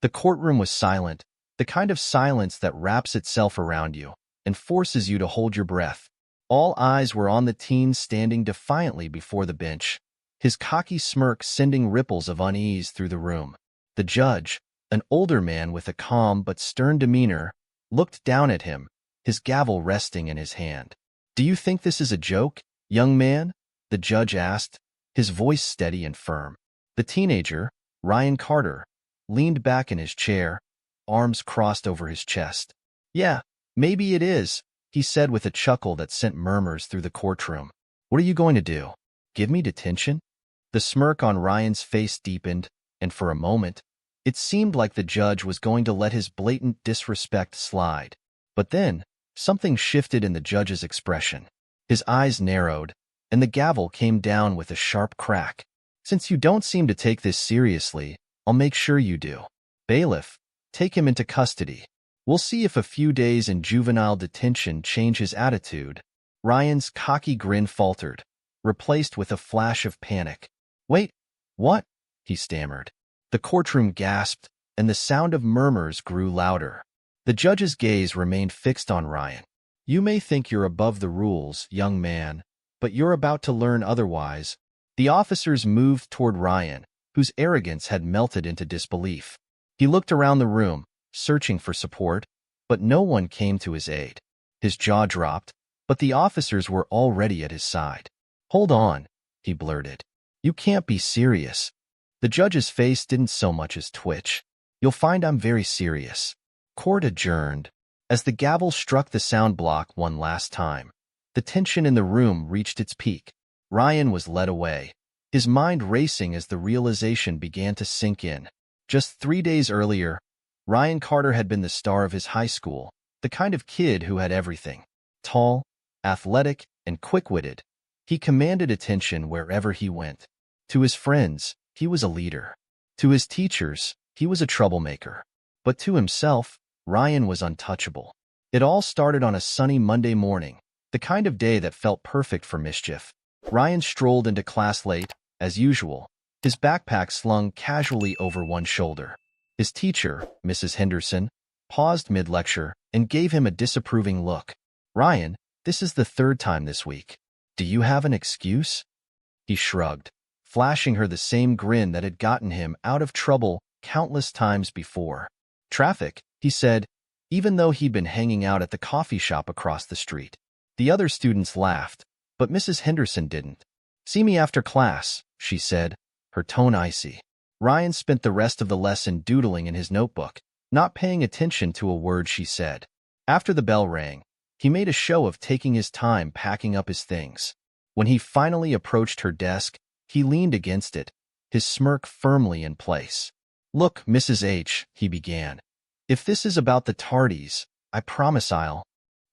The courtroom was silent, the kind of silence that wraps itself around you and forces you to hold your breath. All eyes were on the teen standing defiantly before the bench, his cocky smirk sending ripples of unease through the room. The judge, an older man with a calm but stern demeanor, looked down at him, his gavel resting in his hand. "Do you think this is a joke, young man?" the judge asked, his voice steady and firm. The teenager, Ryan Carter, leaned back in his chair, arms crossed over his chest. "Yeah, maybe it is," he said with a chuckle that sent murmurs through the courtroom. "What are you going to do? Give me detention?" The smirk on Ryan's face deepened, and for a moment, it seemed like the judge was going to let his blatant disrespect slide. But then, something shifted in the judge's expression. His eyes narrowed, and the gavel came down with a sharp crack. "Since you don't seem to take this seriously, I'll make sure you do. Bailiff, take him into custody. We'll see if a few days in juvenile detention change his attitude." Ryan's cocky grin faltered, replaced with a flash of panic. "Wait, what?" he stammered. The courtroom gasped, and the sound of murmurs grew louder. The judge's gaze remained fixed on Ryan. "You may think you're above the rules, young man, but you're about to learn otherwise." The officers moved toward Ryan, whose arrogance had melted into disbelief. He looked around the room, searching for support, but no one came to his aid. His jaw dropped, but the officers were already at his side. "Hold on," he blurted. "You can't be serious." The judge's face didn't so much as twitch. "You'll find I'm very serious." Court adjourned. As the gavel struck the sound block one last time, the tension in the room reached its peak. Ryan was led away, his mind racing as the realization began to sink in. Just 3 days earlier, Ryan Carter had been the star of his high school, the kind of kid who had everything. Tall, athletic, and quick-witted, he commanded attention wherever he went. To his friends, he was a leader. To his teachers, he was a troublemaker. But to himself, Ryan was untouchable. It all started on a sunny Monday morning, the kind of day that felt perfect for mischief. Ryan strolled into class late, as usual, his backpack slung casually over one shoulder. His teacher, Mrs. Henderson, paused mid-lecture and gave him a disapproving look. "Ryan, this is the 3rd time this week. Do you have an excuse?" He shrugged, flashing her the same grin that had gotten him out of trouble countless times before. "Traffic," he said, even though he'd been hanging out at the coffee shop across the street. The other students laughed, but Mrs. Henderson didn't. "See me after class," she said, her tone icy. Ryan spent the rest of the lesson doodling in his notebook, not paying attention to a word she said. After the bell rang, he made a show of taking his time packing up his things. When he finally approached her desk, he leaned against it, his smirk firmly in place. "Look, Mrs. H," he began. "If this is about the tardies, I promise I'll—"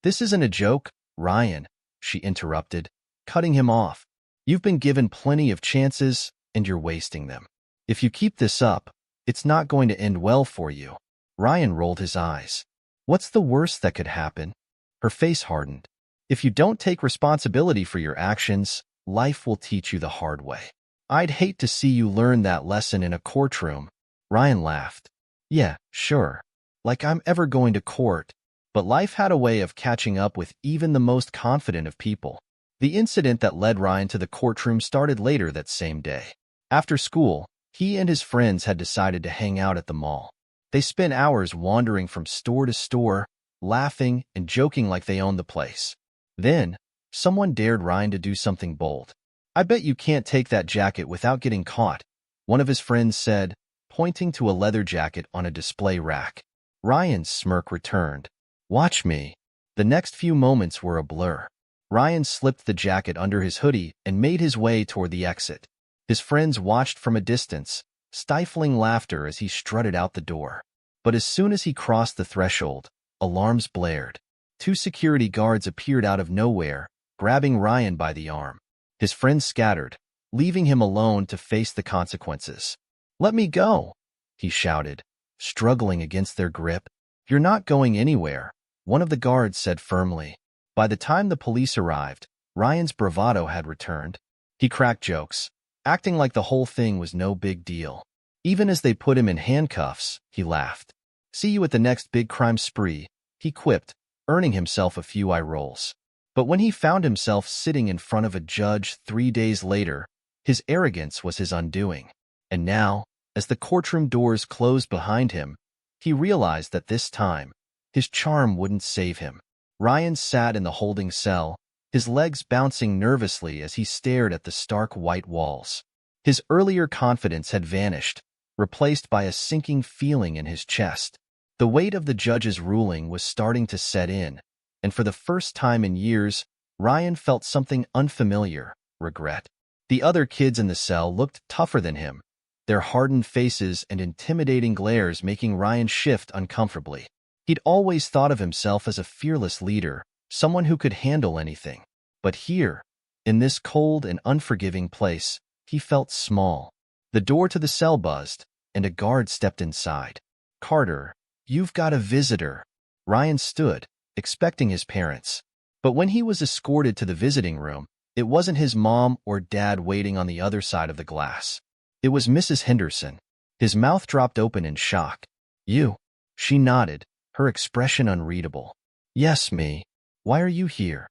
"This isn't a joke, Ryan," she interrupted, cutting him off. "You've been given plenty of chances, and you're wasting them. If you keep this up, it's not going to end well for you." Ryan rolled his eyes. "What's the worst that could happen?" Her face hardened. "If you don't take responsibility for your actions, life will teach you the hard way. I'd hate to see you learn that lesson in a courtroom." Ryan laughed. "Yeah, sure. Like I'm ever going to court." But life had a way of catching up with even the most confident of people. The incident that led Ryan to the courtroom started later that same day. After school, he and his friends had decided to hang out at the mall. They spent hours wandering from store to store, laughing and joking like they owned the place. Then, someone dared Ryan to do something bold. "I bet you can't take that jacket without getting caught," one of his friends said, pointing to a leather jacket on a display rack. Ryan's smirk returned. "Watch me." The next few moments were a blur. Ryan slipped the jacket under his hoodie and made his way toward the exit. His friends watched from a distance, stifling laughter as he strutted out the door. But as soon as he crossed the threshold, alarms blared. 2 security guards appeared out of nowhere, grabbing Ryan by the arm. His friends scattered, leaving him alone to face the consequences. "Let me go," he shouted, struggling against their grip. "You're not going anywhere," one of the guards said firmly. By the time the police arrived, Ryan's bravado had returned. He cracked jokes, acting like the whole thing was no big deal. Even as they put him in handcuffs, he laughed. "See you at the next big crime spree," he quipped, earning himself a few eye rolls. But when he found himself sitting in front of a judge 3 days later, his arrogance was his undoing. And now, as the courtroom doors closed behind him, he realized that this time, his charm wouldn't save him. Ryan sat in the holding cell, his legs bouncing nervously as he stared at the stark white walls. His earlier confidence had vanished, replaced by a sinking feeling in his chest. The weight of the judge's ruling was starting to set in, and for the first time in years, Ryan felt something unfamiliar: regret. The other kids in the cell looked tougher than him, their hardened faces and intimidating glares making Ryan shift uncomfortably. He'd always thought of himself as a fearless leader, someone who could handle anything. But here, in this cold and unforgiving place, he felt small. The door to the cell buzzed, and a guard stepped inside. "Carter, you've got a visitor." Ryan stood, expecting his parents. But when he was escorted to the visiting room, it wasn't his mom or dad waiting on the other side of the glass. It was Mrs. Henderson. His mouth dropped open in shock. "You?" She nodded, her expression unreadable. "Yes, me. Why are you here?"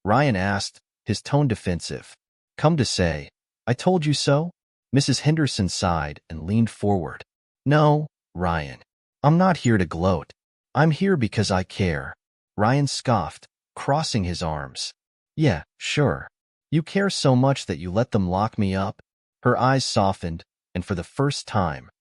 Ryan asked, his tone defensive. "Come to say, I told you so?" Mrs. Henderson sighed and leaned forward. "No, Ryan. I'm not here to gloat. I'm here because I care." Ryan scoffed, crossing his arms. "Yeah, sure. You care so much that you let them lock me up?" Her eyes softened, and for the first time,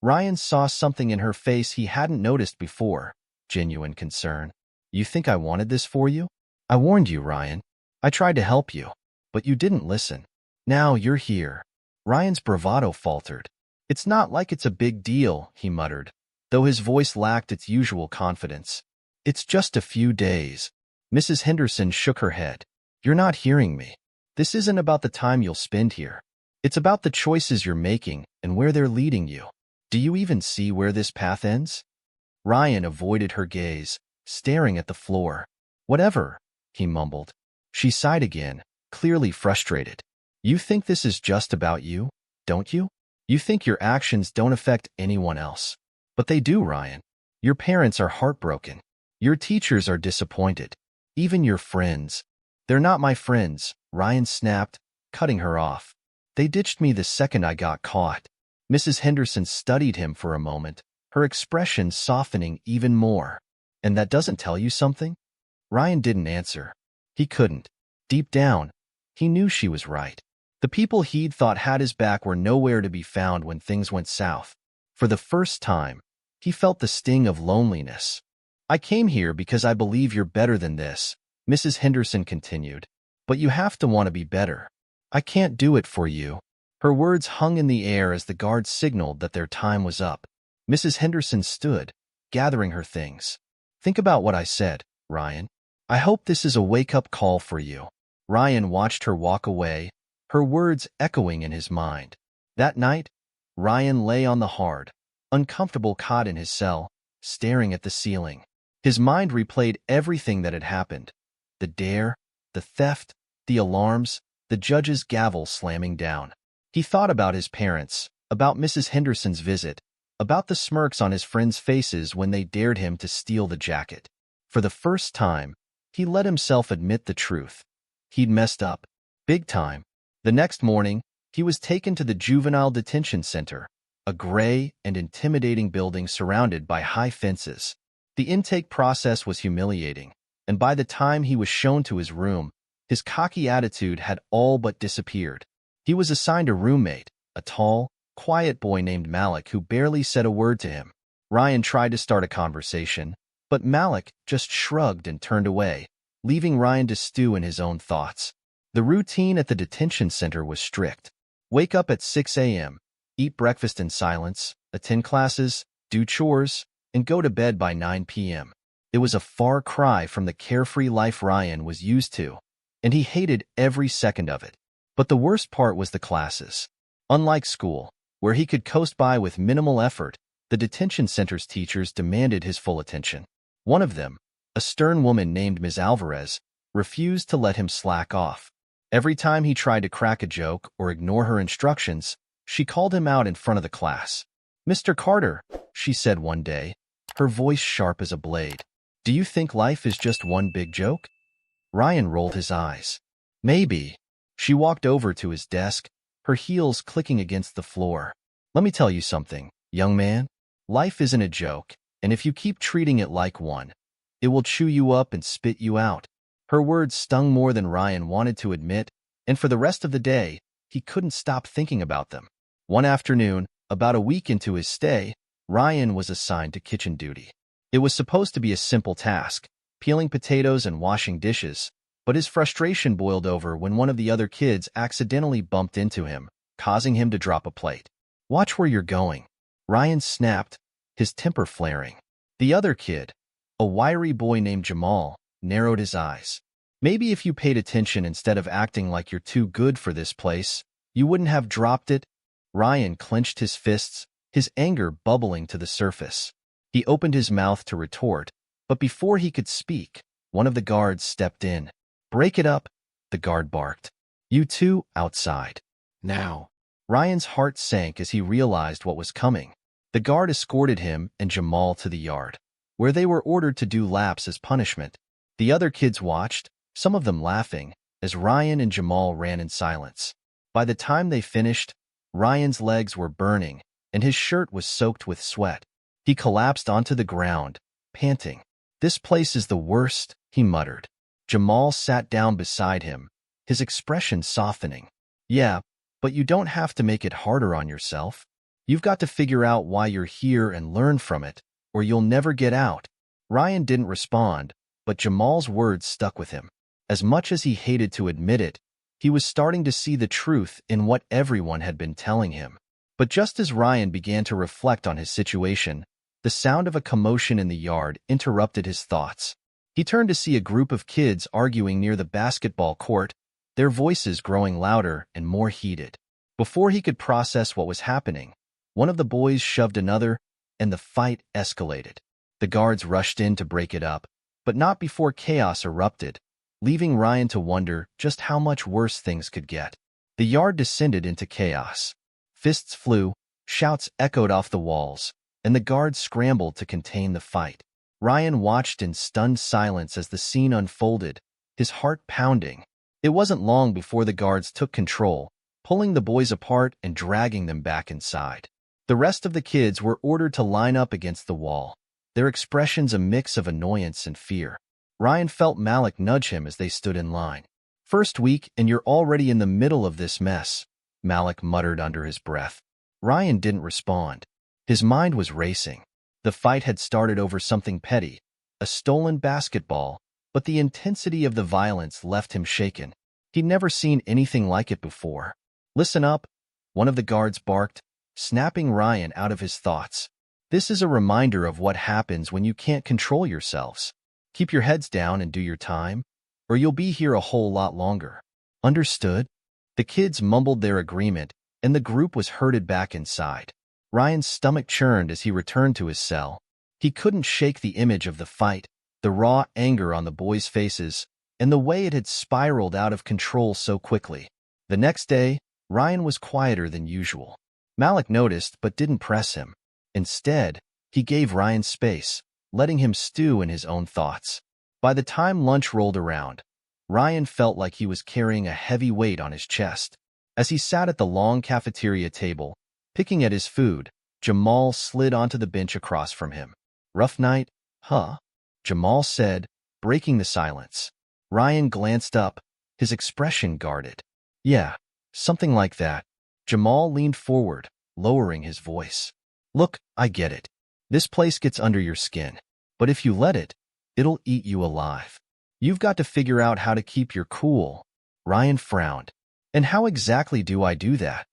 Ryan saw something in her face he hadn't noticed before: genuine concern. "You think I wanted this for you? I warned you, Ryan. I tried to help you, but you didn't listen. Now you're here." Ryan's bravado faltered. "It's not like it's a big deal," he muttered, though his voice lacked its usual confidence. "It's just a few days." Mrs. Henderson shook her head. "You're not hearing me. This isn't about the time you'll spend here. It's about the choices you're making and where they're leading you. Do you even see where this path ends?" Ryan avoided her gaze, staring at the floor. "Whatever," he mumbled. She sighed again, clearly frustrated. "You think this is just about you, don't you? You think your actions don't affect anyone else. But they do, Ryan. Your parents are heartbroken. Your teachers are disappointed. Even your friends." "They're not my friends," Ryan snapped, cutting her off. "They ditched me the second I got caught." Mrs. Henderson studied him for a moment, her expression softening even more. "And that doesn't tell you something?" Ryan didn't answer. He couldn't. Deep down, he knew she was right. The people he'd thought had his back were nowhere to be found when things went south. For the first time, he felt the sting of loneliness. "I came here because I believe you're better than this," Mrs. Henderson continued. "But you have to want to be better. I can't do it for you." Her words hung in the air as the guards signaled that their time was up. Mrs. Henderson stood, gathering her things. "Think about what I said, Ryan. I hope this is a wake-up call for you." Ryan watched her walk away, her words echoing in his mind. That night, Ryan lay on the hard, uncomfortable cot in his cell, staring at the ceiling. His mind replayed everything that had happened: the dare, the theft, the alarms, the judge's gavel slamming down. He thought about his parents, about Mrs. Henderson's visit, about the smirks on his friends' faces when they dared him to steal the jacket. For the first time, he let himself admit the truth. He'd messed up. Big time. The next morning, he was taken to the Juvenile Detention Center, a gray and intimidating building surrounded by high fences. The intake process was humiliating, and by the time he was shown to his room, his cocky attitude had all but disappeared. He was assigned a roommate, a tall, quiet boy named Malik who barely said a word to him. Ryan tried to start a conversation, but Malik just shrugged and turned away, leaving Ryan to stew in his own thoughts. The routine at the detention center was strict. Wake up at 6 a.m., eat breakfast in silence, attend classes, do chores, and go to bed by 9 p.m. It was a far cry from the carefree life Ryan was used to, and he hated every second of it. But the worst part was the classes. Unlike school, where he could coast by with minimal effort, the detention center's teachers demanded his full attention. One of them, a stern woman named Ms. Alvarez, refused to let him slack off. Every time he tried to crack a joke or ignore her instructions, she called him out in front of the class. Mr. Carter, she said one day, her voice sharp as a blade. Do you think life is just one big joke? Ryan rolled his eyes. Maybe. She walked over to his desk, her heels clicking against the floor. Let me tell you something, young man. Life isn't a joke, and if you keep treating it like one, it will chew you up and spit you out. Her words stung more than Ryan wanted to admit, and for the rest of the day, he couldn't stop thinking about them. One afternoon, about a week into his stay, Ryan was assigned to kitchen duty. It was supposed to be a simple task, peeling potatoes and washing dishes, but his frustration boiled over when one of the other kids accidentally bumped into him, causing him to drop a plate. Watch where you're going, Ryan snapped, his temper flaring. The other kid, a wiry boy named Jamal, narrowed his eyes. Maybe if you paid attention instead of acting like you're too good for this place, you wouldn't have dropped it. Ryan clenched his fists, his anger bubbling to the surface. He opened his mouth to retort, but before he could speak, one of the guards stepped in. Break it up, the guard barked. You two, outside. Now. Ryan's heart sank as he realized what was coming. The guard escorted him and Jamal to the yard, where they were ordered to do laps as punishment. The other kids watched, some of them laughing, as Ryan and Jamal ran in silence. By the time they finished, Ryan's legs were burning, and his shirt was soaked with sweat. He collapsed onto the ground, panting. This place is the worst, he muttered. Jamal sat down beside him, his expression softening. Yeah, but you don't have to make it harder on yourself. You've got to figure out why you're here and learn from it, or you'll never get out. Ryan didn't respond, but Jamal's words stuck with him. As much as he hated to admit it, he was starting to see the truth in what everyone had been telling him. But just as Ryan began to reflect on his situation, the sound of a commotion in the yard interrupted his thoughts. He turned to see a group of kids arguing near the basketball court, their voices growing louder and more heated. Before he could process what was happening, one of the boys shoved another, and the fight escalated. The guards rushed in to break it up, but not before chaos erupted, leaving Ryan to wonder just how much worse things could get. The yard descended into chaos. Fists flew, shouts echoed off the walls, and the guards scrambled to contain the fight. Ryan watched in stunned silence as the scene unfolded, his heart pounding. It wasn't long before the guards took control, pulling the boys apart and dragging them back inside. The rest of the kids were ordered to line up against the wall, their expressions a mix of annoyance and fear. Ryan felt Malik nudge him as they stood in line. First week, and you're already in the middle of this mess, Malik muttered under his breath. Ryan didn't respond. His mind was racing. The fight had started over something petty, a stolen basketball, but the intensity of the violence left him shaken. He'd never seen anything like it before. Listen up, one of the guards barked, snapping Ryan out of his thoughts. This is a reminder of what happens when you can't control yourselves. Keep your heads down and do your time, or you'll be here a whole lot longer. Understood? The kids mumbled their agreement, and the group was herded back inside. Ryan's stomach churned as he returned to his cell. He couldn't shake the image of the fight, the raw anger on the boys' faces, and the way it had spiraled out of control so quickly. The next day, Ryan was quieter than usual. Malik noticed but didn't press him. Instead, he gave Ryan space, letting him stew in his own thoughts. By the time lunch rolled around, Ryan felt like he was carrying a heavy weight on his chest. As he sat at the long cafeteria table, picking at his food, Jamal slid onto the bench across from him. Rough night, huh? Jamal said, breaking the silence. Ryan glanced up, his expression guarded. Yeah, something like that. Jamal leaned forward, lowering his voice. Look, I get it. This place gets under your skin. But if you let it, it'll eat you alive. You've got to figure out how to keep your cool. Ryan frowned. And how exactly do I do that?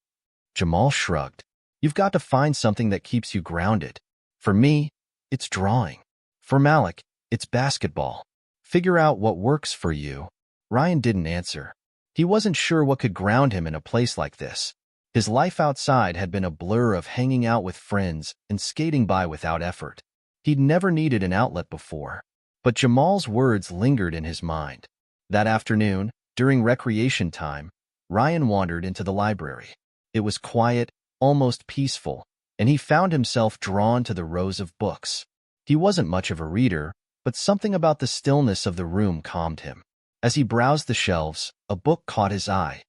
Jamal shrugged. You've got to find something that keeps you grounded. For me, it's drawing. For Malik, it's basketball. Figure out what works for you. Ryan didn't answer. He wasn't sure what could ground him in a place like this. His life outside had been a blur of hanging out with friends and skating by without effort. He'd never needed an outlet before. But Jamal's words lingered in his mind. That afternoon, during recreation time, Ryan wandered into the library. It was quiet, almost peaceful, and he found himself drawn to the rows of books. He wasn't much of a reader, but something about the stillness of the room calmed him. As he browsed the shelves, a book caught his eye.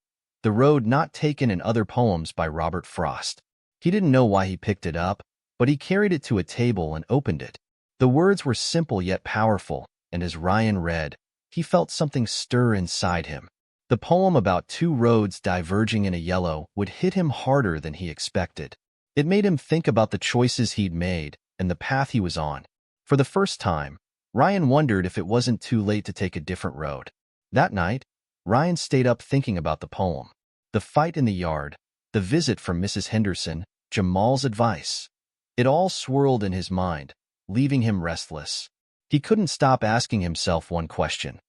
The Road Not Taken and Other Poems by Robert Frost. He didn't know why he picked it up, but he carried it to a table and opened it. The words were simple yet powerful, and as Ryan read, he felt something stir inside him. The poem about two roads diverging in a yellow would hit him harder than he expected. It made him think about the choices he'd made and the path he was on. For the first time, Ryan wondered if it wasn't too late to take a different road. That night, Ryan stayed up thinking about the poem, the fight in the yard, the visit from Mrs. Henderson, Jamal's advice. It all swirled in his mind, leaving him restless. He couldn't stop asking himself one question.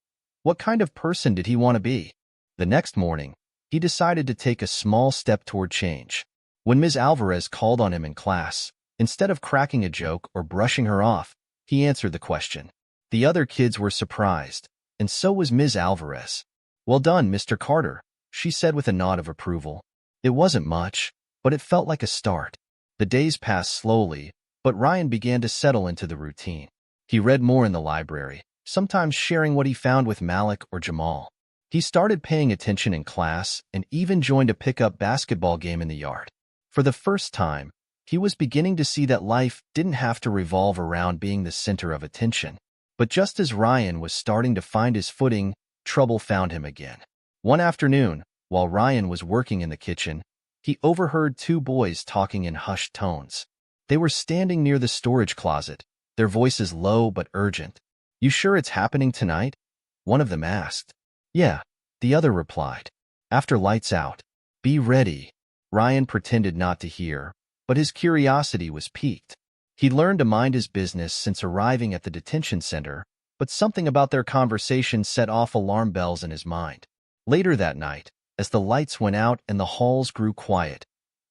What kind of person did he want to be? The next morning, he decided to take a small step toward change. When Ms. Alvarez called on him in class, instead of cracking a joke or brushing her off, he answered the question. The other kids were surprised, and so was Ms. Alvarez. "Well done, Mr. Carter," she said with a nod of approval. It wasn't much, but it felt like a start. The days passed slowly, but Ryan began to settle into the routine. He read more in the library, sometimes sharing what he found with Malik or Jamal. He started paying attention in class and even joined a pickup basketball game in the yard. For the first time, he was beginning to see that life didn't have to revolve around being the center of attention. But just as Ryan was starting to find his footing, trouble found him again. One afternoon, while Ryan was working in the kitchen, he overheard two boys talking in hushed tones. They were standing near the storage closet, their voices low but urgent. "You sure it's happening tonight?" one of them asked. "Yeah," the other replied. "After lights out. Be ready." Ryan pretended not to hear, but his curiosity was piqued. He'd learned to mind his business since arriving at the detention center, but something about their conversation set off alarm bells in his mind. Later that night, as the lights went out and the halls grew quiet,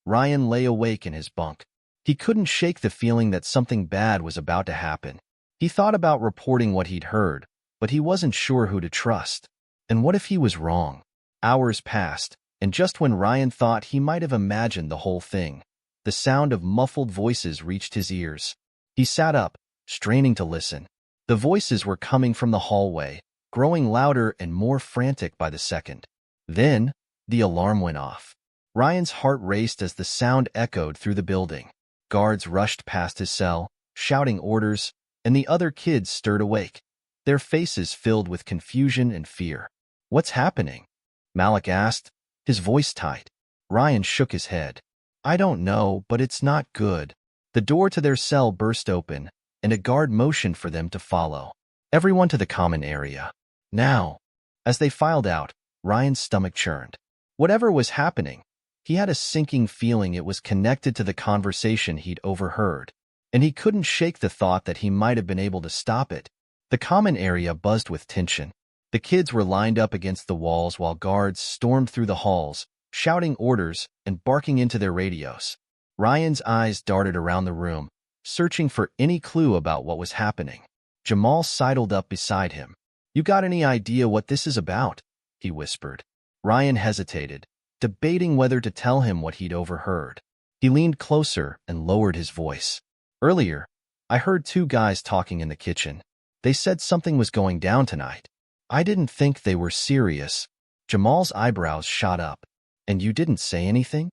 Ryan lay awake in his bunk. He couldn't shake the feeling that something bad was about to happen. He thought about reporting what he'd heard, but he wasn't sure who to trust. And what if he was wrong? Hours passed, and just when Ryan thought he might have imagined the whole thing, the sound of muffled voices reached his ears. He sat up, straining to listen. The voices were coming from the hallway, growing louder and more frantic by the second. Then, the alarm went off. Ryan's heart raced as the sound echoed through the building. Guards rushed past his cell, shouting orders, and the other kids stirred awake, their faces filled with confusion and fear. "What's happening?" Malik asked, his voice tight. Ryan shook his head. "I don't know, but it's not good." The door to their cell burst open, and a guard motioned for them to follow. "Everyone to the common area. Now." As they filed out, Ryan's stomach churned. Whatever was happening, he had a sinking feeling it was connected to the conversation he'd overheard, and he couldn't shake the thought that he might have been able to stop it. The common area buzzed with tension. The kids were lined up against the walls while guards stormed through the halls, shouting orders and barking into their radios. Ryan's eyes darted around the room, searching for any clue about what was happening. Jamal sidled up beside him. "You got any idea what this is about?" he whispered. Ryan hesitated, debating whether to tell him what he'd overheard. He leaned closer and lowered his voice. "Earlier, I heard two guys talking in the kitchen. They said something was going down tonight. I didn't think they were serious." Jamal's eyebrows shot up. "And you didn't say anything?"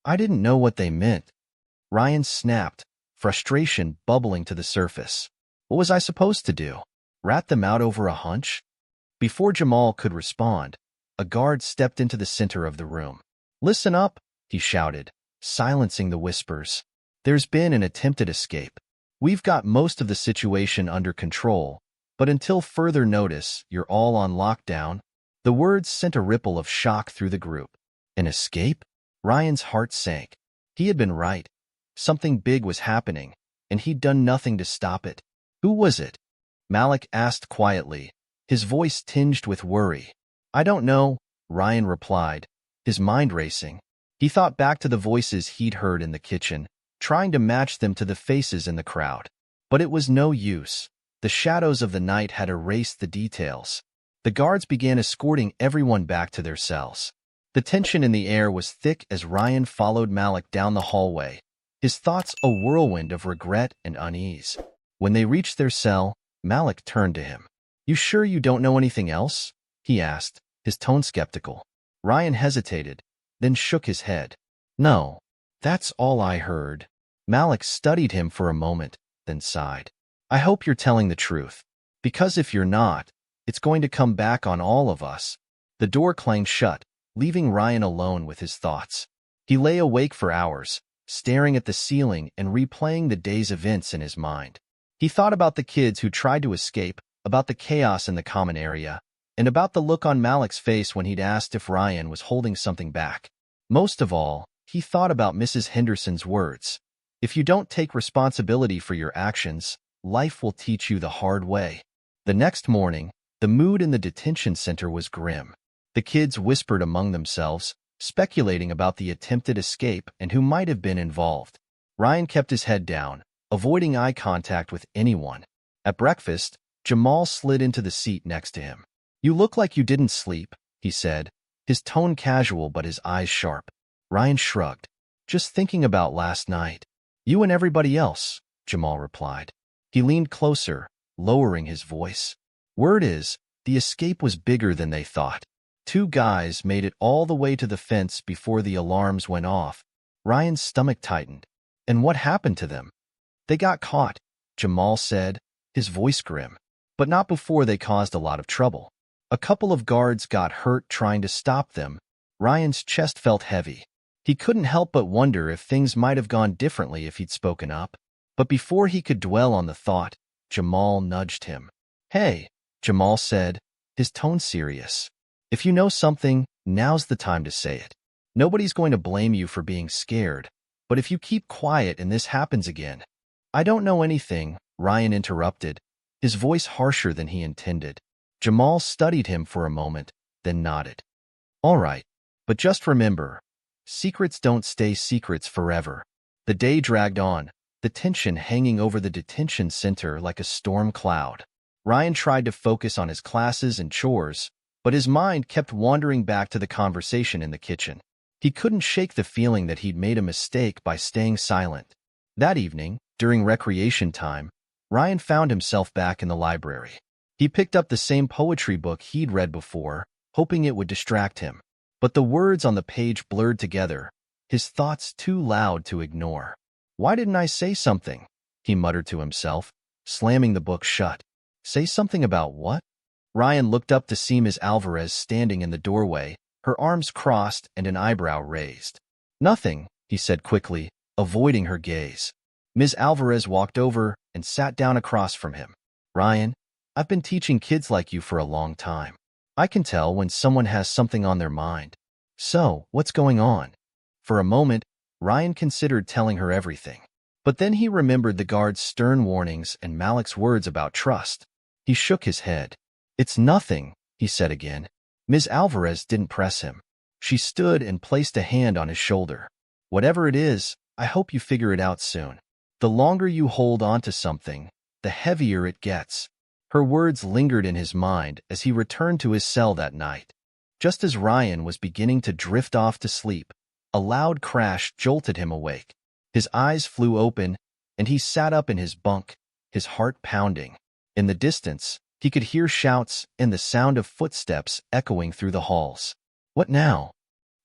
"I didn't know what they meant." Ryan snapped, frustration bubbling to the surface. What was I supposed to do? Rat them out over a hunch? Before Jamal could respond, a guard stepped into the center of the room. "Listen up," he shouted, silencing the whispers. "There's been an attempted escape. We've got most of the situation under control, but until further notice, you're all on lockdown." The words sent a ripple of shock through the group. An escape? Ryan's heart sank. He had been right. Something big was happening, and he'd done nothing to stop it. "Who was it?" Malik asked quietly, his voice tinged with worry. "I don't know," Ryan replied, his mind racing. He thought back to the voices he'd heard in the kitchen, trying to match them to the faces in the crowd. But it was no use. The shadows of the night had erased the details. The guards began escorting everyone back to their cells. The tension in the air was thick as Ryan followed Malik down the hallway, his thoughts a whirlwind of regret and unease. When they reached their cell, Malik turned to him. "You sure you don't know anything else?" he asked, his tone skeptical. Ryan hesitated, then shook his head. "No, that's all I heard." Malik studied him for a moment, then sighed. "I hope you're telling the truth, because if you're not, it's going to come back on all of us." The door clanged shut, leaving Ryan alone with his thoughts. He lay awake for hours, staring at the ceiling and replaying the day's events in his mind. He thought about the kids who tried to escape, about the chaos in the common area, and about the look on Malik's face when he'd asked if Ryan was holding something back. Most of all, he thought about Mrs. Henderson's words. "If you don't take responsibility for your actions, life will teach you the hard way." The next morning, the mood in the detention center was grim. The kids whispered among themselves, speculating about the attempted escape and who might have been involved. Ryan kept his head down, avoiding eye contact with anyone. At breakfast, Jamal slid into the seat next to him. "You look like you didn't sleep," he said, his tone casual but his eyes sharp. Ryan shrugged. "Just thinking about last night." "You and everybody else," Jamal replied. He leaned closer, lowering his voice. "Word is, the escape was bigger than they thought. 2 guys made it all the way to the fence before the alarms went off." Ryan's stomach tightened. "And what happened to them?" "They got caught," Jamal said, his voice grim. "But not before they caused a lot of trouble. A couple of guards got hurt trying to stop them." Ryan's chest felt heavy. He couldn't help but wonder if things might have gone differently if he'd spoken up. But before he could dwell on the thought, Jamal nudged him. "Hey," Jamal said, his tone serious. "If you know something, now's the time to say it. Nobody's going to blame you for being scared, but if you keep quiet and this happens again—" "I don't know anything," Ryan interrupted, his voice harsher than he intended. Jamal studied him for a moment, then nodded. "All right, but just remember, secrets don't stay secrets forever." The day dragged on, the tension hanging over the detention center like a storm cloud. Ryan tried to focus on his classes and chores, but his mind kept wandering back to the conversation in the kitchen. He couldn't shake the feeling that he'd made a mistake by staying silent. That evening, during recreation time, Ryan found himself back in the library. He picked up the same poetry book he'd read before, hoping it would distract him. But the words on the page blurred together, his thoughts too loud to ignore. "Why didn't I say something?" he muttered to himself, slamming the book shut. "Say something about what?" Ryan looked up to see Ms. Alvarez standing in the doorway, her arms crossed and an eyebrow raised. "Nothing," he said quickly, avoiding her gaze. Ms. Alvarez walked over and sat down across from him. "Ryan, I've been teaching kids like you for a long time. I can tell when someone has something on their mind. So, what's going on?" For a moment, Ryan considered telling her everything. But then he remembered the guard's stern warnings and Malik's words about trust. He shook his head. "It's nothing," he said again. Ms. Alvarez didn't press him. She stood and placed a hand on his shoulder. "Whatever it is, I hope you figure it out soon. The longer you hold on to something, the heavier it gets." Her words lingered in his mind as he returned to his cell that night. Just as Ryan was beginning to drift off to sleep, a loud crash jolted him awake. His eyes flew open, and he sat up in his bunk, his heart pounding. In the distance, he could hear shouts and the sound of footsteps echoing through the halls. "What now?"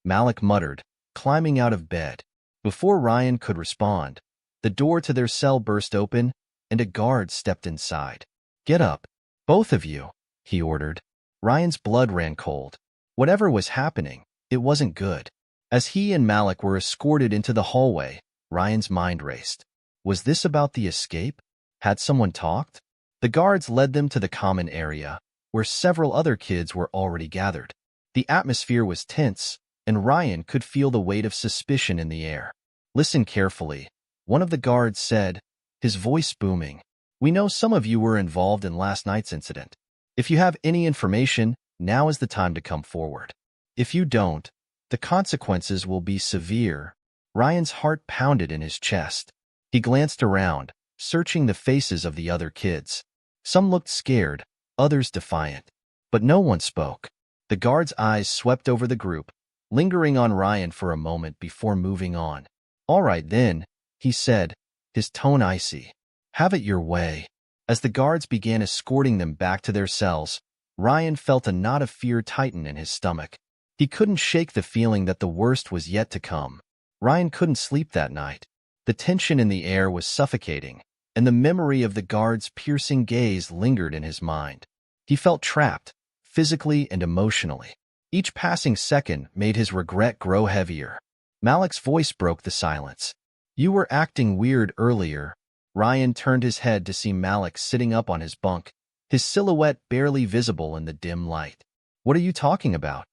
Malik muttered, climbing out of bed. Before Ryan could respond, the door to their cell burst open, and a guard stepped inside. "Get up, both of you," he ordered. Ryan's blood ran cold. Whatever was happening, it wasn't good. As he and Malik were escorted into the hallway, Ryan's mind raced. Was this about the escape? Had someone talked? The guards led them to the common area, where several other kids were already gathered. The atmosphere was tense, and Ryan could feel the weight of suspicion in the air. "Listen carefully," one of the guards said, his voice booming. "We know some of you were involved in last night's incident. If you have any information, now is the time to come forward. If you don't, the consequences will be severe." Ryan's heart pounded in his chest. He glanced around, searching the faces of the other kids. Some looked scared, others defiant. But no one spoke. The guard's eyes swept over the group, lingering on Ryan for a moment before moving on. "All right then," he said, his tone icy. Have it your way. As the guards began escorting them back to their cells, Ryan felt a knot of fear tighten in his stomach. He couldn't shake the feeling that the worst was yet to come. Ryan couldn't sleep that night. The tension in the air was suffocating, and the memory of the guard's piercing gaze lingered in his mind. He felt trapped, physically and emotionally. Each passing second made his regret grow heavier. Malik's voice broke the silence. You were acting weird earlier. Ryan turned his head to see Malik sitting up on his bunk, his silhouette barely visible in the dim light. What are you talking about?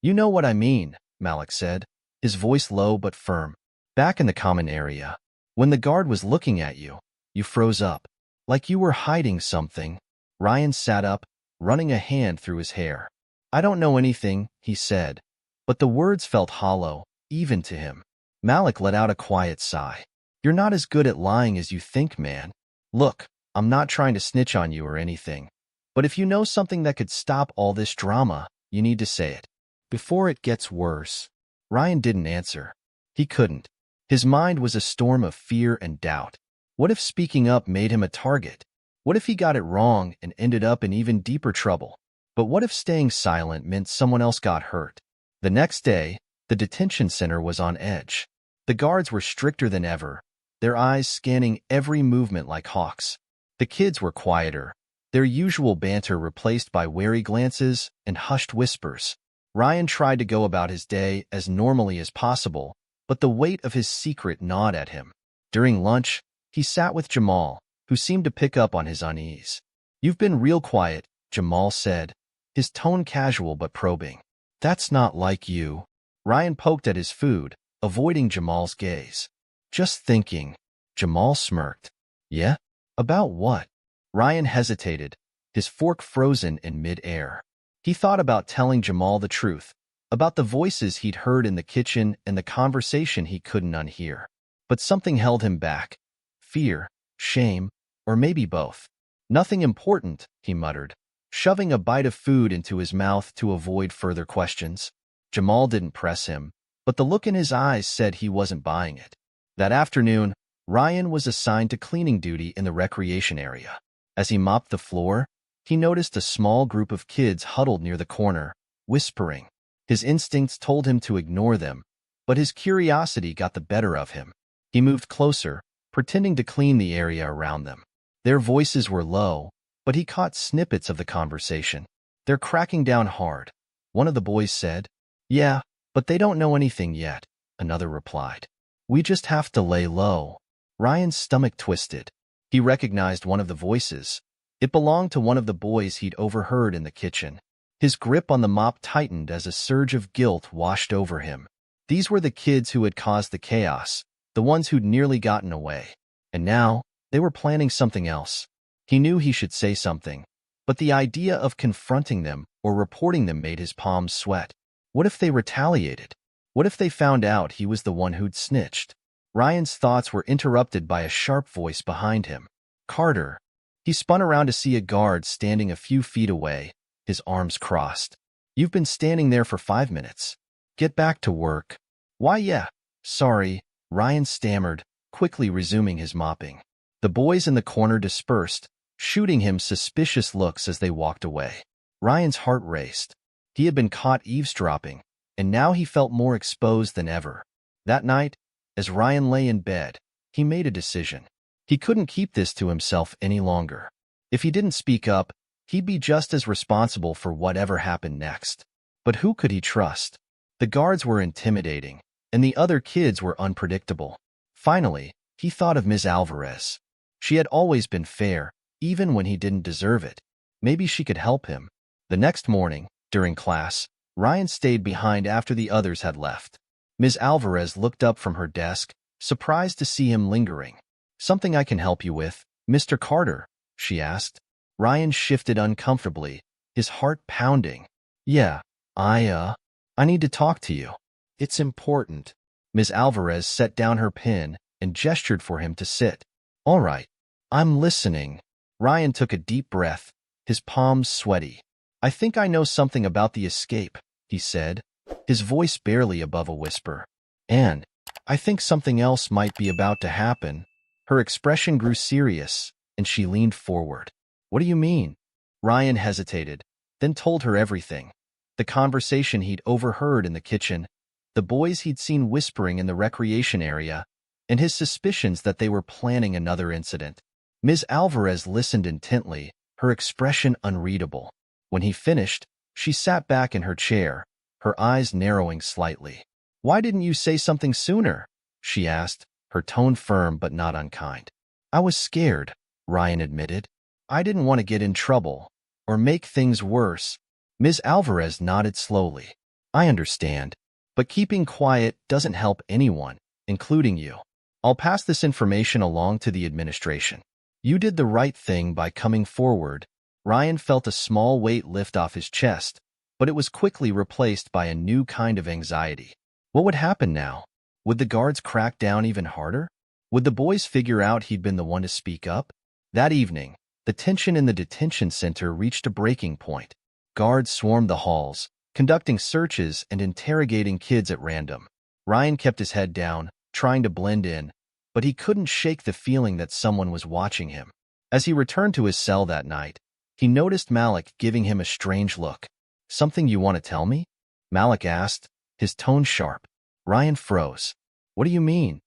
You know what I mean, Malik said, his voice low but firm. Back in the common area, when the guard was looking at you, you froze up, like you were hiding something. Ryan sat up, running a hand through his hair. I don't know anything, he said, but the words felt hollow, even to him. Malik let out a quiet sigh. You're not as good at lying as you think, man. Look, I'm not trying to snitch on you or anything, but if you know something that could stop all this drama, you need to say it. Before it gets worse. Ryan didn't answer. He couldn't. His mind was a storm of fear and doubt. What if speaking up made him a target? What if he got it wrong and ended up in even deeper trouble? But what if staying silent meant someone else got hurt? The next day, the detention center was on edge. The guards were stricter than ever, their eyes scanning every movement like hawks. The kids were quieter, their usual banter replaced by wary glances and hushed whispers. Ryan tried to go about his day as normally as possible, but the weight of his secret gnawed at him. During lunch, he sat with Jamal, who seemed to pick up on his unease. You've been real quiet, Jamal said, his tone casual but probing. That's not like you. Ryan poked at his food, avoiding Jamal's gaze. Just thinking. Jamal smirked. Yeah? About what? Ryan hesitated, his fork frozen in mid-air. He thought about telling Jamal the truth, about the voices he'd heard in the kitchen and the conversation he couldn't unhear. But something held him back. Fear, shame, or maybe both. Nothing important, he muttered, shoving a bite of food into his mouth to avoid further questions. Jamal didn't press him, but the look in his eyes said he wasn't buying it. That afternoon, Ryan was assigned to cleaning duty in the recreation area. As he mopped the floor, he noticed a small group of kids huddled near the corner, whispering. His instincts told him to ignore them, but his curiosity got the better of him. He moved closer, pretending to clean the area around them. Their voices were low, but he caught snippets of the conversation. They're cracking down hard, one of the boys said. Yeah, but they don't know anything yet, another replied. We just have to lay low. Ryan's stomach twisted. He recognized one of the voices. It belonged to one of the boys he'd overheard in the kitchen. His grip on the mop tightened as a surge of guilt washed over him. These were the kids who had caused the chaos, the ones who'd nearly gotten away. And now, they were planning something else. He knew he should say something, but the idea of confronting them or reporting them made his palms sweat. What if they retaliated? What if they found out he was the one who'd snitched? Ryan's thoughts were interrupted by a sharp voice behind him. Carter. He spun around to see a guard standing a few feet away, his arms crossed. You've been standing there for 5 minutes. Get back to work. Why, yeah. Sorry, Ryan stammered, quickly resuming his mopping. The boys in the corner dispersed, shooting him suspicious looks as they walked away. Ryan's heart raced. He had been caught eavesdropping, and now he felt more exposed than ever. That night, as Ryan lay in bed, he made a decision. He couldn't keep this to himself any longer. If he didn't speak up, he'd be just as responsible for whatever happened next. But who could he trust? The guards were intimidating, and the other kids were unpredictable. Finally, he thought of Ms. Alvarez. She had always been fair, even when he didn't deserve it. Maybe she could help him. The next morning, during class, Ryan stayed behind after the others had left. Ms. Alvarez looked up from her desk, surprised to see him lingering. Something I can help you with, Mr. Carter? She asked. Ryan shifted uncomfortably, his heart pounding. Yeah, I need to talk to you. It's important. Ms. Alvarez set down her pen and gestured for him to sit. All right, I'm listening. Ryan took a deep breath, his palms sweaty. I think I know something about the escape, he said, his voice barely above a whisper. And I think something else might be about to happen. Her expression grew serious, and she leaned forward. What do you mean? Ryan hesitated, then told her everything. The conversation he'd overheard in the kitchen, the boys he'd seen whispering in the recreation area, and his suspicions that they were planning another incident. Ms. Alvarez listened intently, her expression unreadable. When he finished, she sat back in her chair, her eyes narrowing slightly. "Why didn't you say something sooner?" she asked, her tone firm but not unkind. "I was scared," Ryan admitted. "I didn't want to get in trouble, or make things worse." Ms. Alvarez nodded slowly. "I understand, but keeping quiet doesn't help anyone, including you. I'll pass this information along to the administration. You did the right thing by coming forward." Ryan felt a small weight lift off his chest, but it was quickly replaced by a new kind of anxiety. What would happen now? Would the guards crack down even harder? Would the boys figure out he'd been the one to speak up? That evening, the tension in the detention center reached a breaking point. Guards swarmed the halls, conducting searches and interrogating kids at random. Ryan kept his head down, trying to blend in, but he couldn't shake the feeling that someone was watching him. As he returned to his cell that night, he noticed Malik giving him a strange look. "Something you want to tell me?" Malik asked, his tone sharp. Ryan froze. "What do you mean?"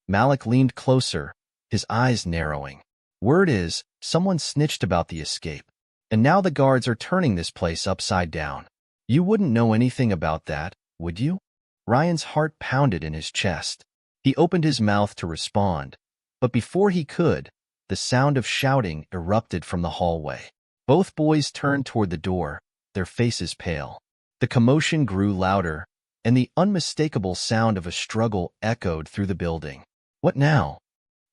Malik leaned closer, his eyes narrowing. "Word is, someone snitched about the escape, and now the guards are turning this place upside down. You wouldn't know anything about that, would you?" Ryan's heart pounded in his chest. He opened his mouth to respond, but before he could, the sound of shouting erupted from the hallway. Both boys turned toward the door, their faces pale. The commotion grew louder, and the unmistakable sound of a struggle echoed through the building. "What now?"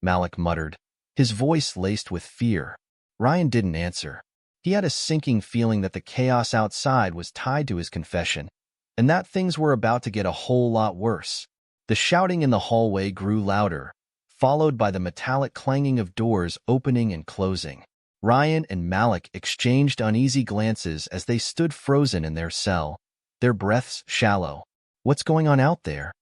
Malik muttered, his voice laced with fear. Ryan didn't answer. He had a sinking feeling that the chaos outside was tied to his confession, and that things were about to get a whole lot worse. The shouting in the hallway grew louder, followed by the metallic clanging of doors opening and closing. Ryan and Malik exchanged uneasy glances as they stood frozen in their cell, their breaths shallow. "What's going on out there?"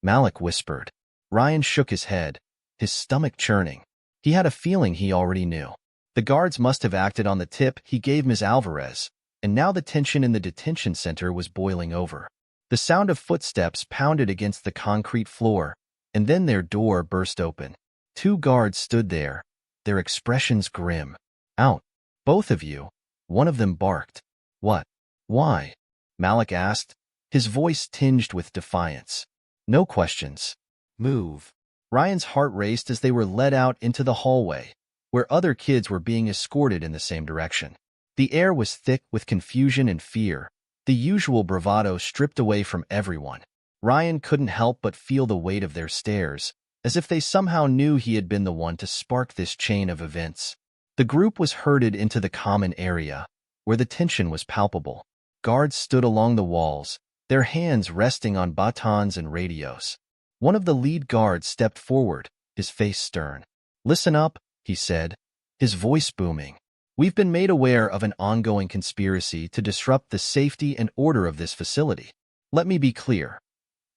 Malik whispered. Ryan shook his head, his stomach churning. He had a feeling he already knew. The guards must have acted on the tip he gave Ms. Alvarez, and now the tension in the detention center was boiling over. The sound of footsteps pounded against the concrete floor, and then their door burst open. Two guards stood there, their expressions grim. "Out. Both of you." One of them barked. "What? Why?" Malik asked, his voice tinged with defiance. "No questions. Move." Ryan's heart raced as they were led out into the hallway, where other kids were being escorted in the same direction. The air was thick with confusion and fear, the usual bravado stripped away from everyone. Ryan couldn't help but feel the weight of their stares, as if they somehow knew he had been the one to spark this chain of events. The group was herded into the common area, where the tension was palpable. Guards stood along the walls, their hands resting on batons and radios. One of the lead guards stepped forward, his face stern. "Listen up," he said, his voice booming. "We've been made aware of an ongoing conspiracy to disrupt the safety and order of this facility. Let me be clear.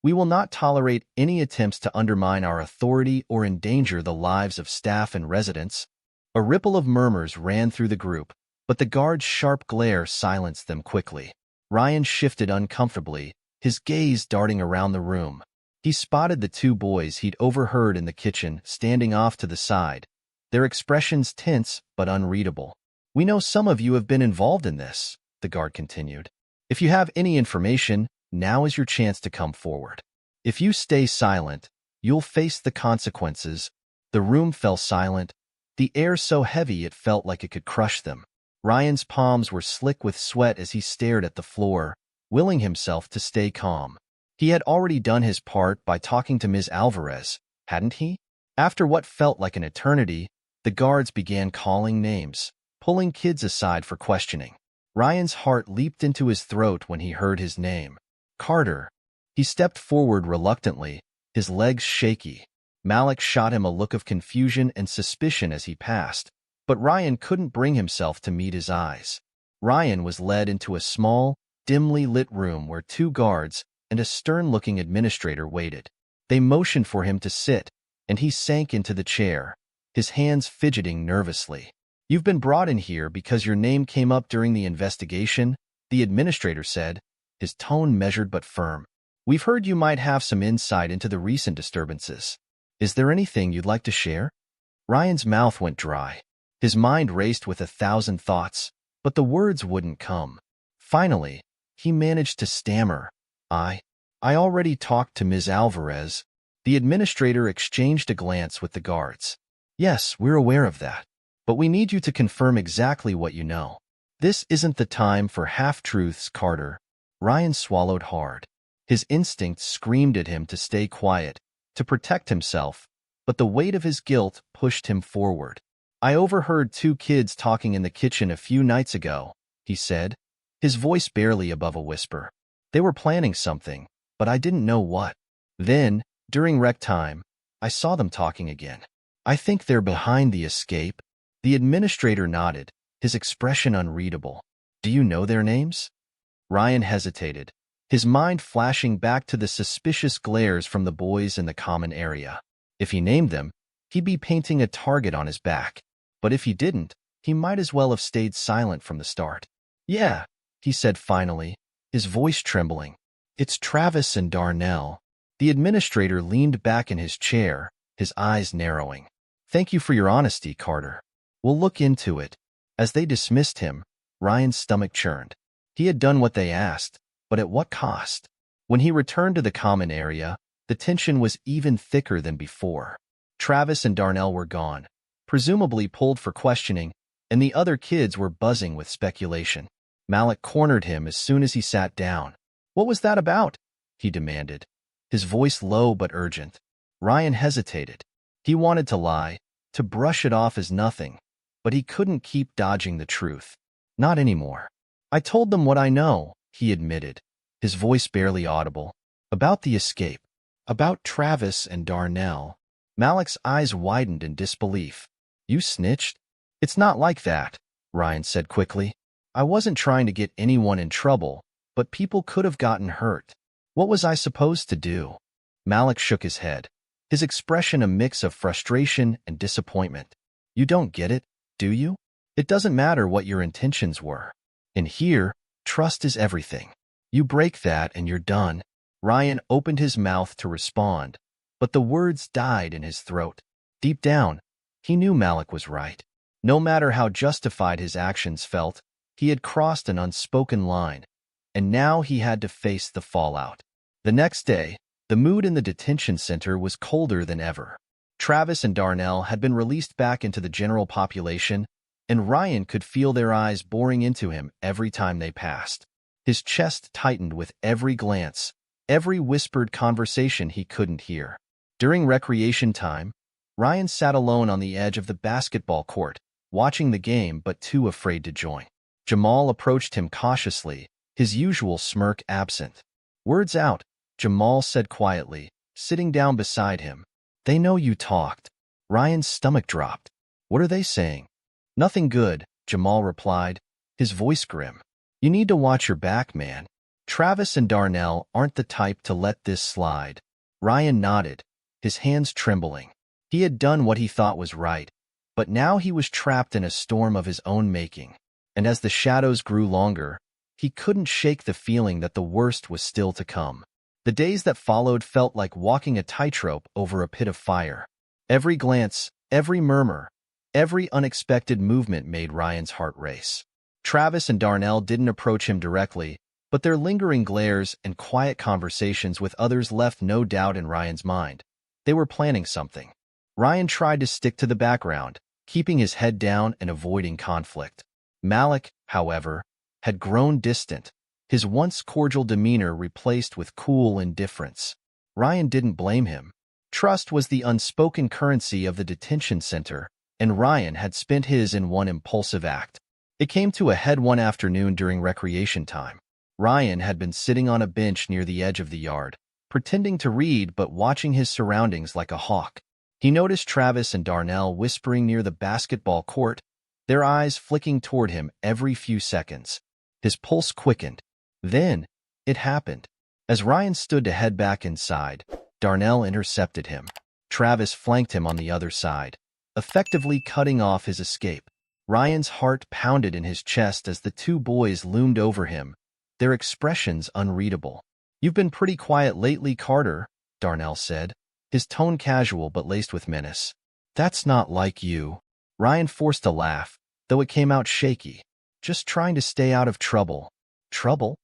We will not tolerate any attempts to undermine our authority or endanger the lives of staff and residents." A ripple of murmurs ran through the group, but the guard's sharp glare silenced them quickly. Ryan shifted uncomfortably, his gaze darting around the room. He spotted the two boys he'd overheard in the kitchen standing off to the side, their expressions tense but unreadable. "We know some of you have been involved in this," the guard continued. "If you have any information, now is your chance to come forward. If you stay silent, you'll face the consequences." The room fell silent, the air so heavy it felt like it could crush them. Ryan's palms were slick with sweat as he stared at the floor, willing himself to stay calm. He had already done his part by talking to Ms. Alvarez, hadn't he? After what felt like an eternity, the guards began calling names, pulling kids aside for questioning. Ryan's heart leaped into his throat when he heard his name. "Carter." He stepped forward reluctantly, his legs shaky. Malik shot him a look of confusion and suspicion as he passed, but Ryan couldn't bring himself to meet his eyes. Ryan was led into a small, dimly lit room where two guards and a stern-looking administrator waited. They motioned for him to sit, and he sank into the chair, his hands fidgeting nervously. "You've been brought in here because your name came up during the investigation," the administrator said, his tone measured but firm. "We've heard you might have some insight into the recent disturbances. Is there anything you'd like to share?" Ryan's mouth went dry. His mind raced with 1,000 thoughts, but the words wouldn't come. Finally, he managed to stammer, I already talked to Ms. Alvarez." The administrator exchanged a glance with the guards. "Yes, we're aware of that. But we need you to confirm exactly what you know." "This isn't the time for half-truths, Carter." Ryan swallowed hard. His instincts screamed at him to stay quiet, to protect himself, but the weight of his guilt pushed him forward. "I overheard 2 kids talking in the kitchen a few nights ago," he said, his voice barely above a whisper. "They were planning something, but I didn't know what. Then, during rec time, I saw them talking again. I think they're behind the escape." The administrator nodded, his expression unreadable. "Do you know their names?" Ryan hesitated, his mind flashing back to the suspicious glares from the boys in the common area. If he named them, he'd be painting a target on his back. But if he didn't, he might as well have stayed silent from the start. "Yeah," he said finally, his voice trembling. "It's Travis and Darnell." The administrator leaned back in his chair, his eyes narrowing. "Thank you for your honesty, Carter. We'll look into it." As they dismissed him, Ryan's stomach churned. He had done what they asked, but at what cost? When he returned to the common area, the tension was even thicker than before. Travis and Darnell were gone, presumably pulled for questioning, and the other kids were buzzing with speculation. Malik cornered him as soon as he sat down. "What was that about?" he demanded, his voice low but urgent. Ryan hesitated. He wanted to lie, to brush it off as nothing, but he couldn't keep dodging the truth. "Not anymore." "I told them what I know," he admitted, his voice barely audible. "About the escape. About Travis and Darnell." Malik's eyes widened in disbelief. "You snitched?" "It's not like that," Ryan said quickly. "I wasn't trying to get anyone in trouble, but people could have gotten hurt. What was I supposed to do?" Malik shook his head, his expression a mix of frustration and disappointment. "You don't get it, do you? It doesn't matter what your intentions were. And here, trust is everything. You break that and you're done." Ryan opened his mouth to respond, but the words died in his throat. Deep down, he knew Malik was right. No matter how justified his actions felt, he had crossed an unspoken line, and now he had to face the fallout. The next day, the mood in the detention center was colder than ever. Travis and Darnell had been released back into the general population, and Ryan could feel their eyes boring into him every time they passed. His chest tightened with every glance, every whispered conversation he couldn't hear. During recreation time, Ryan sat alone on the edge of the basketball court, watching the game but too afraid to join. Jamal approached him cautiously, his usual smirk absent. "Words out," Jamal said quietly, sitting down beside him. "They know you talked." Ryan's stomach dropped. "What are they saying?" "Nothing good," Jamal replied, his voice grim. "You need to watch your back, man. Travis and Darnell aren't the type to let this slide." Ryan nodded, his hands trembling. He had done what he thought was right, but now he was trapped in a storm of his own making. And as the shadows grew longer, he couldn't shake the feeling that the worst was still to come. The days that followed felt like walking a tightrope over a pit of fire. Every glance, every murmur, every unexpected movement made Ryan's heart race. Travis and Darnell didn't approach him directly, but their lingering glares and quiet conversations with others left no doubt in Ryan's mind. They were planning something. Ryan tried to stick to the background, keeping his head down and avoiding conflict. Malik, however, had grown distant, his once cordial demeanor replaced with cool indifference. Ryan didn't blame him. Trust was the unspoken currency of the detention center, and Ryan had spent his in one impulsive act. It came to a head one afternoon during recreation time. Ryan had been sitting on a bench near the edge of the yard, pretending to read but watching his surroundings like a hawk. He noticed Travis and Darnell whispering near the basketball court, their eyes flicking toward him every few seconds. His pulse quickened. Then, it happened. As Ryan stood to head back inside, Darnell intercepted him. Travis flanked him on the other side, effectively cutting off his escape. Ryan's heart pounded in his chest as the two boys loomed over him, their expressions unreadable. "You've been pretty quiet lately, Carter," Darnell said, his tone casual but laced with menace. "That's not like you." Ryan forced a laugh, though it came out shaky. "Just trying to stay out of trouble." "Trouble?"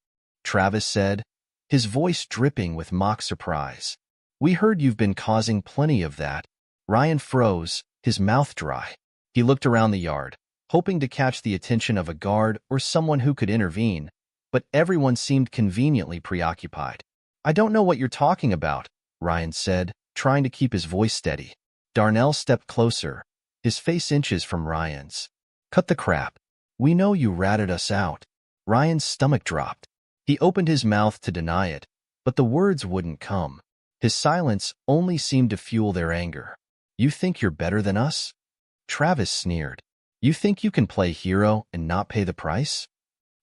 Travis said, his voice dripping with mock surprise. "We heard you've been causing plenty of that." Ryan froze, his mouth dry. He looked around the yard, hoping to catch the attention of a guard or someone who could intervene, but everyone seemed conveniently preoccupied. "I don't know what you're talking about," Ryan said, trying to keep his voice steady. Darnell stepped closer, his face inches from Ryan's. "Cut the crap. We know you ratted us out." Ryan's stomach dropped. He opened his mouth to deny it, but the words wouldn't come. His silence only seemed to fuel their anger. "You think you're better than us?" Travis sneered. "You think you can play hero and not pay the price?"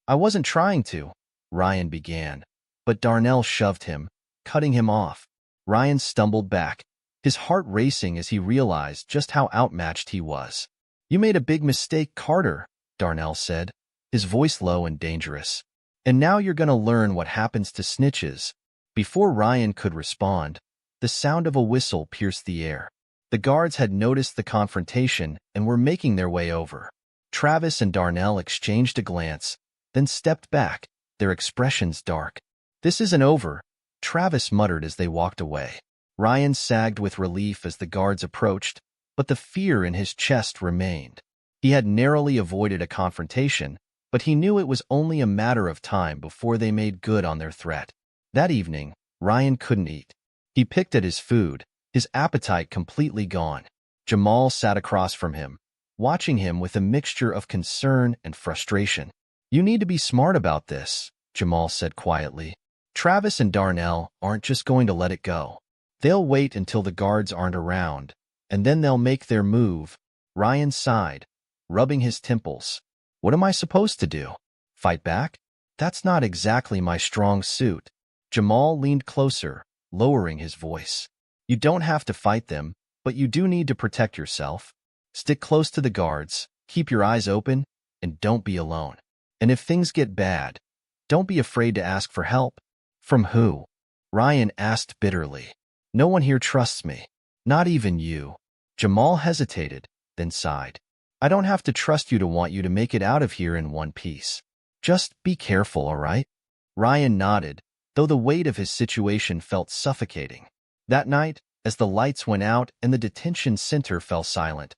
"I wasn't trying to," Ryan began, but Darnell shoved him, cutting him off. Ryan stumbled back, his heart racing as he realized just how outmatched he was. "You made a big mistake, Carter," Darnell said, his voice low and dangerous. "And now you're gonna learn what happens to snitches." Before Ryan could respond, the sound of a whistle pierced the air. The guards had noticed the confrontation and were making their way over. Travis and Darnell exchanged a glance, then stepped back, their expressions dark. "This isn't over," Travis muttered as they walked away. Ryan sagged with relief as the guards approached, but the fear in his chest remained. He had narrowly avoided a confrontation, but he knew it was only a matter of time before they made good on their threat. That evening, Ryan couldn't eat. He picked at his food, his appetite completely gone. Jamal sat across from him, watching him with a mixture of concern and frustration. "You need to be smart about this," Jamal said quietly. "Travis and Darnell aren't just going to let it go. They'll wait until the guards aren't around, and then they'll make their move." Ryan sighed, rubbing his temples. "What am I supposed to do? Fight back? That's not exactly my strong suit." Jamal leaned closer, lowering his voice. "You don't have to fight them, but you do need to protect yourself. Stick close to the guards, keep your eyes open, and don't be alone. And if things get bad, don't be afraid to ask for help." "From who?" Ryan asked bitterly. "No one here trusts me. Not even you." Jamal hesitated, then sighed. "I don't have to trust you to want you to make it out of here in one piece. Just be careful, all right?" Ryan nodded, though the weight of his situation felt suffocating. That night, as the lights went out and the detention center fell silent,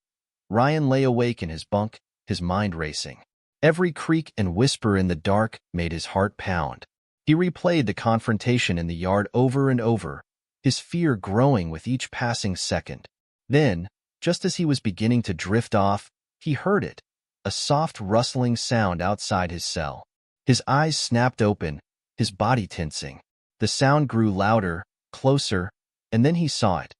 Ryan lay awake in his bunk, his mind racing. Every creak and whisper in the dark made his heart pound. He replayed the confrontation in the yard over and over, his fear growing with each passing second. Then, just as he was beginning to drift off, he heard it, a soft rustling sound outside his cell. His eyes snapped open, his body tensing. The sound grew louder, closer, and then he saw it,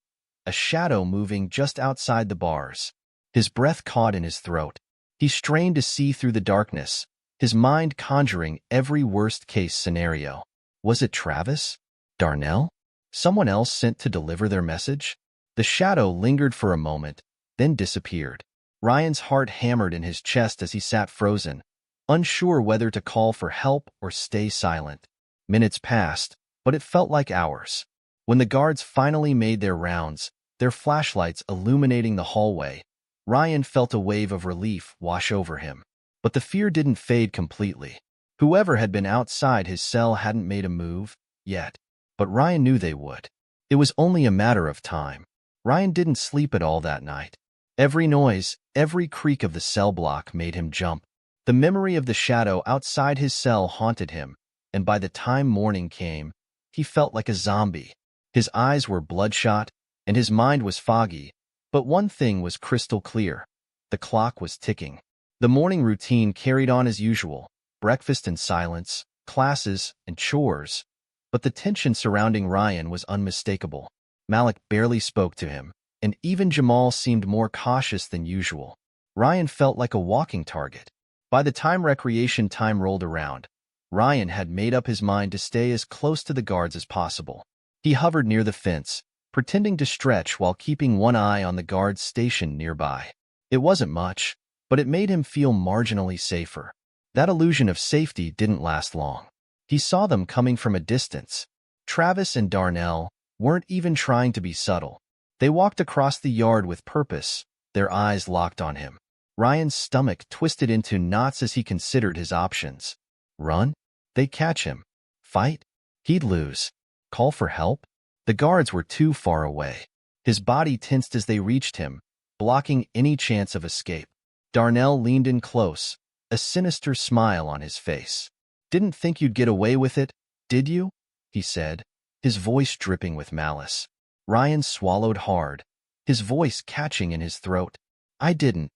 a shadow moving just outside the bars. His breath caught in his throat. He strained to see through the darkness, his mind conjuring every worst-case scenario. Was it Travis? Darnell? Someone else sent to deliver their message? The shadow lingered for a moment, then disappeared. Ryan's heart hammered in his chest as he sat frozen, unsure whether to call for help or stay silent. Minutes passed, but it felt like hours. When the guards finally made their rounds, their flashlights illuminating the hallway, Ryan felt a wave of relief wash over him. But the fear didn't fade completely. Whoever had been outside his cell hadn't made a move yet, but Ryan knew they would. It was only a matter of time. Ryan didn't sleep at all that night. Every noise, every creak of the cell block made him jump. The memory of the shadow outside his cell haunted him, and by the time morning came, he felt like a zombie. His eyes were bloodshot, and his mind was foggy, but one thing was crystal clear. The clock was ticking. The morning routine carried on as usual, breakfast in silence, classes, and chores, but the tension surrounding Ryan was unmistakable. Malik barely spoke to him, and even Jamal seemed more cautious than usual. Ryan felt like a walking target. By the time recreation time rolled around, Ryan had made up his mind to stay as close to the guards as possible. He hovered near the fence, pretending to stretch while keeping one eye on the guards stationed nearby. It wasn't much, but it made him feel marginally safer. That illusion of safety didn't last long. He saw them coming from a distance. Travis and Darnell weren't even trying to be subtle. They walked across the yard with purpose, their eyes locked on him. Ryan's stomach twisted into knots as he considered his options. Run? They'd catch him. Fight? He'd lose. Call for help? The guards were too far away. His body tensed as they reached him, blocking any chance of escape. Darnell leaned in close, a sinister smile on his face. "Didn't think you'd get away with it, did you?" he said, his voice dripping with malice. Ryan swallowed hard, his voice catching in his throat. "I didn't."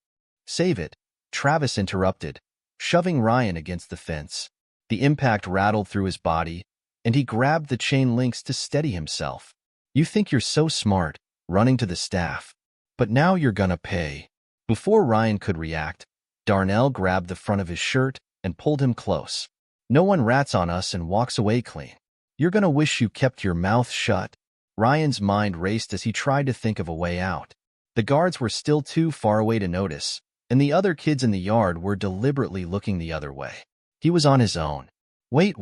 "Save it," Travis interrupted, shoving Ryan against the fence. The impact rattled through his body, and he grabbed the chain links to steady himself. "You think you're so smart, running to the staff. But now you're gonna pay." Before Ryan could react, Darnell grabbed the front of his shirt and pulled him close. "No one rats on us and walks away clean. You're gonna wish you kept your mouth shut." Ryan's mind raced as he tried to think of a way out. The guards were still too far away to notice, and the other kids in the yard were deliberately looking the other way. He was on his own. Wait,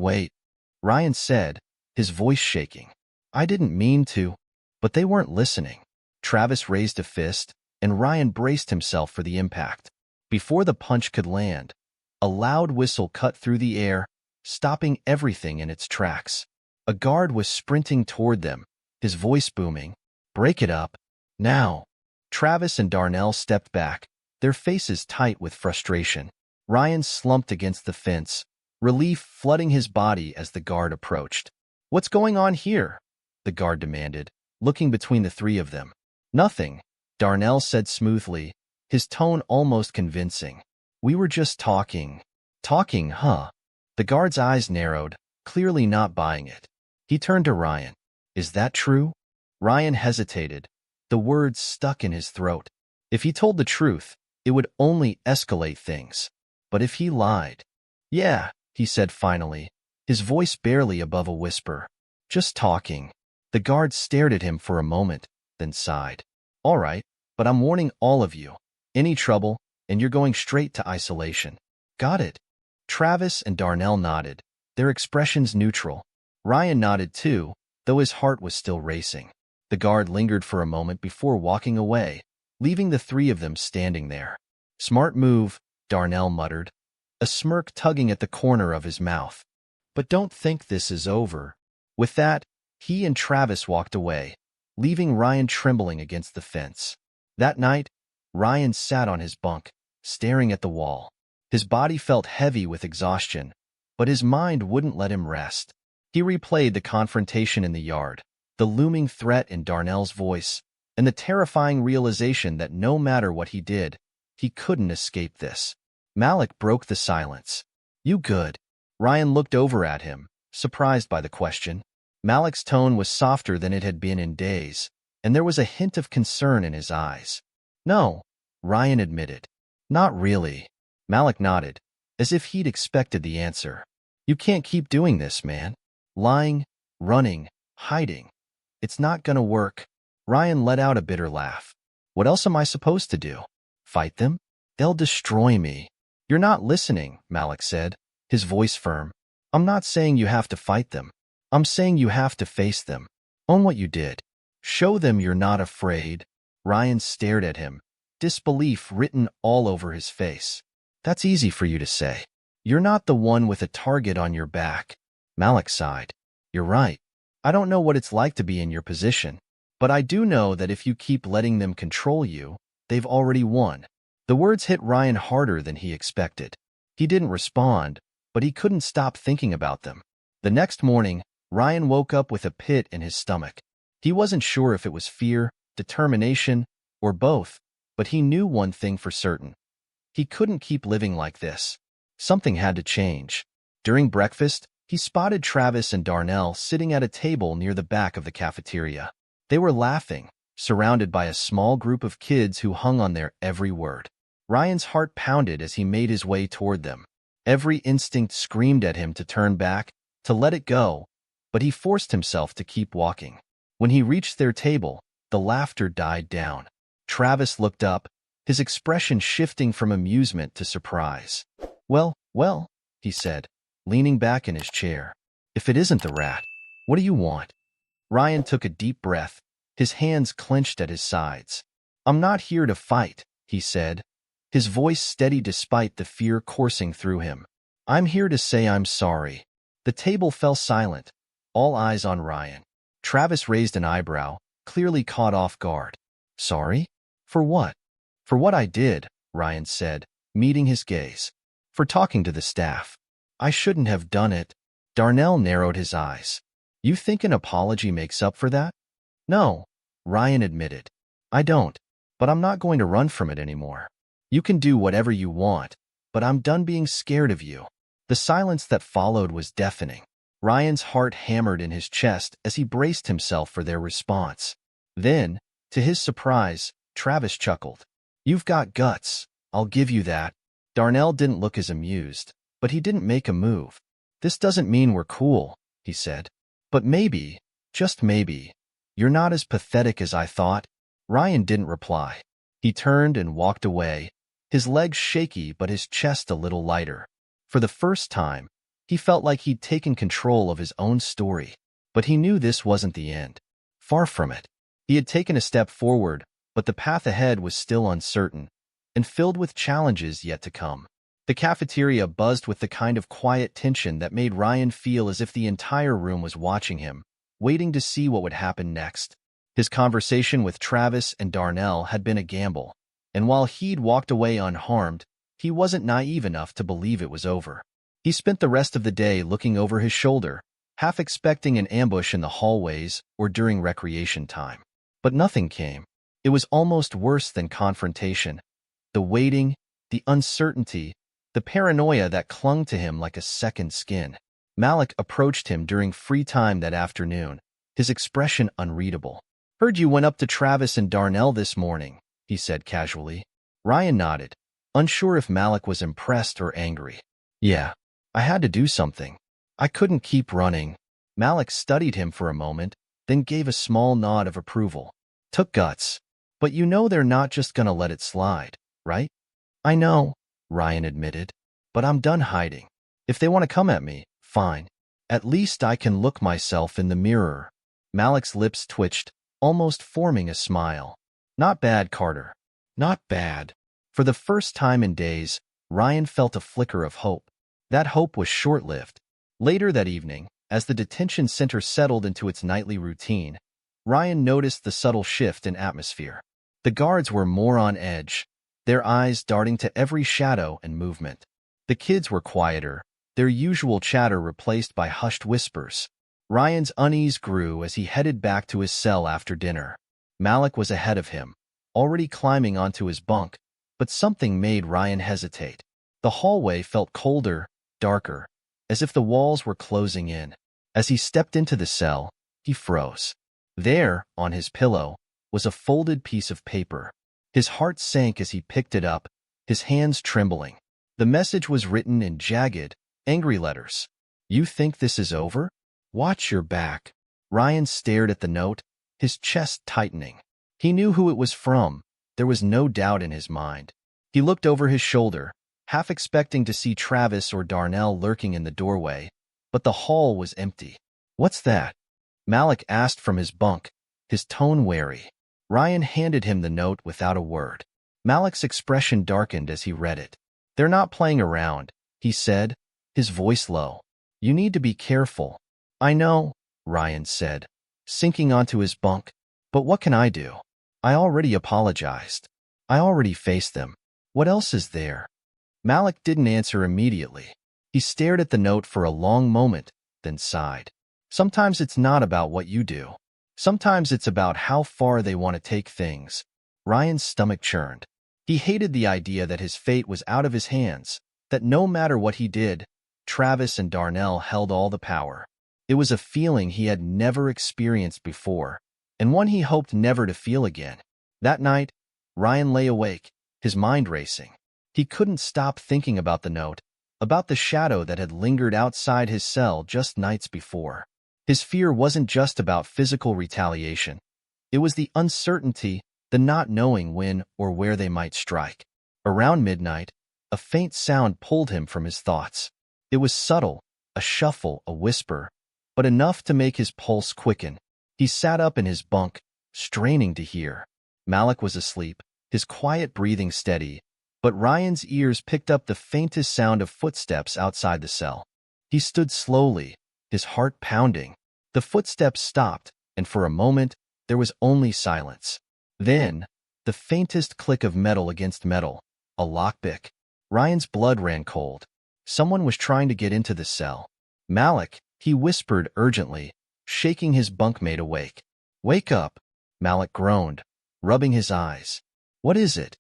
Ryan said, his voice shaking. "I didn't mean to." But they weren't listening. Travis raised a fist, and Ryan braced himself for the impact. Before the punch could land, a loud whistle cut through the air, stopping everything in its tracks. A guard was sprinting toward them, his voice booming. "Break it up. Now." Travis and Darnell stepped back, their faces tight with frustration. Ryan slumped against the fence, relief flooding his body as the guard approached. "What's going on here?" the guard demanded, looking between the three of them. "Nothing," Darnell said smoothly, his tone almost convincing. "We were just talking." "Talking, huh?" The guard's eyes narrowed, clearly not buying it. He turned to Ryan. "Is that true?" Ryan hesitated, the words stuck in his throat. If he told the truth, it would only escalate things. But if he lied— "Yeah," he said finally, his voice barely above a whisper. "Just talking." The guard stared at him for a moment, then sighed. "All right, but I'm warning all of you. Any trouble, and you're going straight to isolation." "Got it." Travis and Darnell nodded, their expressions neutral. Ryan nodded too, though his heart was still racing. The guard lingered for a moment before walking away, leaving the three of them standing there. "Smart move," Darnell muttered, a smirk tugging at the corner of his mouth. "But don't think this is over." With that, he and Travis walked away, leaving Ryan trembling against the fence. That night, Ryan sat on his bunk, staring at the wall. His body felt heavy with exhaustion, but his mind wouldn't let him rest. He replayed the confrontation in the yard, the looming threat in Darnell's voice, and the terrifying realization that no matter what he did, he couldn't escape this. Malik broke the silence. "You good?" Ryan looked over at him, surprised by the question. Malik's tone was softer than it had been in days, and there was a hint of concern in his eyes. "No," Ryan admitted. "Not really." Malik nodded, as if he'd expected the answer. "You can't keep doing this, man. Lying, running, hiding. It's not gonna work." Ryan let out a bitter laugh. "What else am I supposed to do? Fight them? They'll destroy me." "You're not listening," Malik said, his voice firm. "I'm not saying you have to fight them. I'm saying you have to face them. Own what you did. Show them you're not afraid." Ryan stared at him, disbelief written all over his face. "That's easy for you to say. You're not the one with a target on your back." Malik sighed. "You're right. I don't know what it's like to be in your position, but I do know that if you keep letting them control you, they've already won." The words hit Ryan harder than he expected. He didn't respond, but he couldn't stop thinking about them. The next morning, Ryan woke up with a pit in his stomach. He wasn't sure if it was fear, determination, or both, but he knew one thing for certain. He couldn't keep living like this. Something had to change. During breakfast, he spotted Travis and Darnell sitting at a table near the back of the cafeteria. They were laughing, surrounded by a small group of kids who hung on their every word. Ryan's heart pounded as he made his way toward them. Every instinct screamed at him to turn back, to let it go, but he forced himself to keep walking. When he reached their table, the laughter died down. Travis looked up, his expression shifting from amusement to surprise. Well, he said, leaning back in his chair. If it isn't the rat, what do you want? Ryan took a deep breath, his hands clenched at his sides. I'm not here to fight, he said, his voice steady despite the fear coursing through him. I'm here to say I'm sorry. The table fell silent, all eyes on Ryan. Travis raised an eyebrow, clearly caught off guard. Sorry? For what? For what I did, Ryan said, meeting his gaze. For talking to the staff. I shouldn't have done it. Darnell narrowed his eyes. You think an apology makes up for that? No, Ryan admitted. I don't, but I'm not going to run from it anymore. You can do whatever you want, but I'm done being scared of you. The silence that followed was deafening. Ryan's heart hammered in his chest as he braced himself for their response. Then, to his surprise, Travis chuckled. You've got guts, I'll give you that. Darnell didn't look as amused, but he didn't make a move. This doesn't mean we're cool, he said. But maybe, just maybe, you're not as pathetic as I thought. Ryan didn't reply. He turned and walked away, his legs shaky but his chest a little lighter. For the first time, he felt like he'd taken control of his own story. But he knew this wasn't the end. Far from it. He had taken a step forward, but the path ahead was still uncertain, and filled with challenges yet to come. The cafeteria buzzed with the kind of quiet tension that made Ryan feel as if the entire room was watching him, waiting to see what would happen next. His conversation with Travis and Darnell had been a gamble, and while he'd walked away unharmed, he wasn't naive enough to believe it was over. He spent the rest of the day looking over his shoulder, half expecting an ambush in the hallways or during recreation time. But nothing came. It was almost worse than confrontation. The waiting, the uncertainty, the paranoia that clung to him like a second skin. Malik approached him during free time that afternoon, his expression unreadable. Heard you went up to Travis and Darnell this morning, he said casually. Ryan nodded, unsure if Malik was impressed or angry. Yeah, I had to do something. I couldn't keep running. Malik studied him for a moment, then gave a small nod of approval. Took guts. But you know they're not just gonna let it slide, right? I know, Ryan admitted, but I'm done hiding. If they want to come at me, fine. At least I can look myself in the mirror. Malik's lips twitched, almost forming a smile. Not bad, Carter. Not bad. For the first time in days, Ryan felt a flicker of hope. That hope was short-lived. Later that evening, as the detention center settled into its nightly routine, Ryan noticed the subtle shift in atmosphere. The guards were more on edge, their eyes darting to every shadow and movement. The kids were quieter, their usual chatter replaced by hushed whispers. Ryan's unease grew as he headed back to his cell after dinner. Malik was ahead of him, already climbing onto his bunk, but something made Ryan hesitate. The hallway felt colder, darker, as if the walls were closing in. As he stepped into the cell, he froze. There, on his pillow, was a folded piece of paper. His heart sank as he picked it up, his hands trembling. The message was written in jagged, angry letters. You think this is over? Watch your back. Ryan stared at the note, his chest tightening. He knew who it was from. There was no doubt in his mind. He looked over his shoulder, half expecting to see Travis or Darnell lurking in the doorway, but the hall was empty. What's that? Malik asked from his bunk, his tone wary. Ryan handed him the note without a word. Malik's expression darkened as he read it. They're not playing around, he said, his voice low. You need to be careful. I know, Ryan said, sinking onto his bunk. But what can I do? I already apologized. I already faced them. What else is there? Malik didn't answer immediately. He stared at the note for a long moment, then sighed. Sometimes it's not about what you do. Sometimes it's about how far they want to take things. Ryan's stomach churned. He hated the idea that his fate was out of his hands, that no matter what he did, Travis and Darnell held all the power. It was a feeling he had never experienced before, and one he hoped never to feel again. That night, Ryan lay awake, his mind racing. He couldn't stop thinking about the note, about the shadow that had lingered outside his cell just nights before. His fear wasn't just about physical retaliation. It was the uncertainty, the not knowing when or where they might strike. Around midnight, a faint sound pulled him from his thoughts. It was subtle, a shuffle, a whisper, but enough to make his pulse quicken. He sat up in his bunk, straining to hear. Malik was asleep, his quiet breathing steady, but Ryan's ears picked up the faintest sound of footsteps outside the cell. He stood slowly, his heart pounding. The footsteps stopped, and for a moment, there was only silence. Then, the faintest click of metal against metal, a lockpick. Ryan's blood ran cold. Someone was trying to get into the cell. Malik, he whispered urgently, shaking his bunkmate awake. "Wake up," Malik groaned, rubbing his eyes. "What is it?"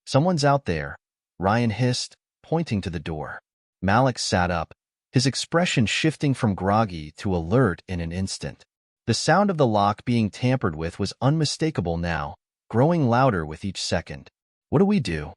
"Someone's out there," Ryan hissed, pointing to the door. Malik sat up, his expression shifting from groggy to alert in an instant. The sound of the lock being tampered with was unmistakable now, growing louder with each second. "What do we do?"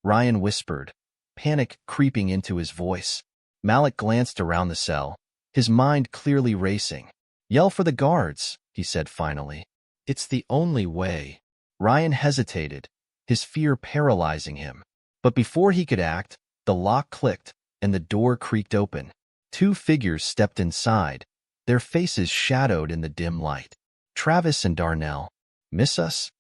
Ryan whispered, panic creeping into his voice. Malik glanced around the cell, his mind clearly racing. "Yell for the guards," he said finally. "It's the only way." Ryan hesitated, his fear paralyzing him. But before he could act, the lock clicked and the door creaked open. Two figures stepped inside, their faces shadowed in the dim light. "Travis and Darnell." "Miss us?"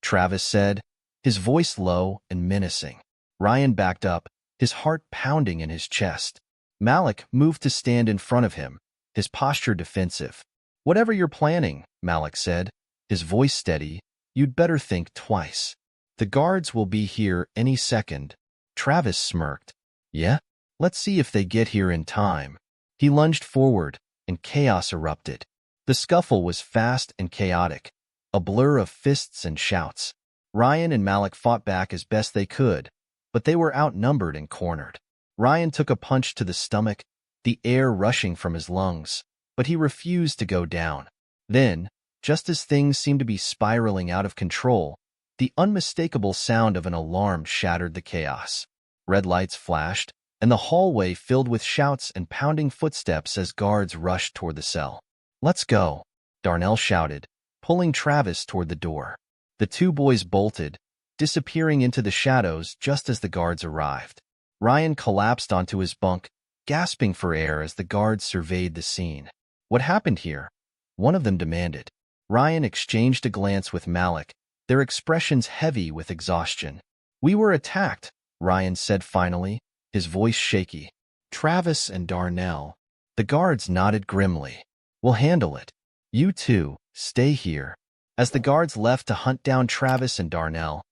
Travis said, his voice low and menacing. Ryan backed up, his heart pounding in his chest. Malik moved to stand in front of him, his posture defensive. "Whatever you're planning," Malik said, his voice steady, "you'd better think twice. The guards will be here any second." Travis smirked. "Yeah? Let's see if they get here in time." He lunged forward, and chaos erupted. The scuffle was fast and chaotic, a blur of fists and shouts. Ryan and Malik fought back as best they could, but they were outnumbered and cornered. Ryan took a punch to the stomach, the air rushing from his lungs, but he refused to go down. Then, just as things seemed to be spiraling out of control, the unmistakable sound of an alarm shattered the chaos. Red lights flashed, and the hallway filled with shouts and pounding footsteps as guards rushed toward the cell. "Let's go," Darnell shouted, pulling Travis toward the door. The two boys bolted, disappearing into the shadows just as the guards arrived. Ryan collapsed onto his bunk, gasping for air as the guards surveyed the scene. "What happened here?" one of them demanded. Ryan exchanged a glance with Malik, their expressions heavy with exhaustion. "We were attacked," Ryan said finally, his voice shaky. "Travis and Darnell." The guards nodded grimly. "We'll handle it. You two, stay here." As the guards left to hunt down Travis and Darnell,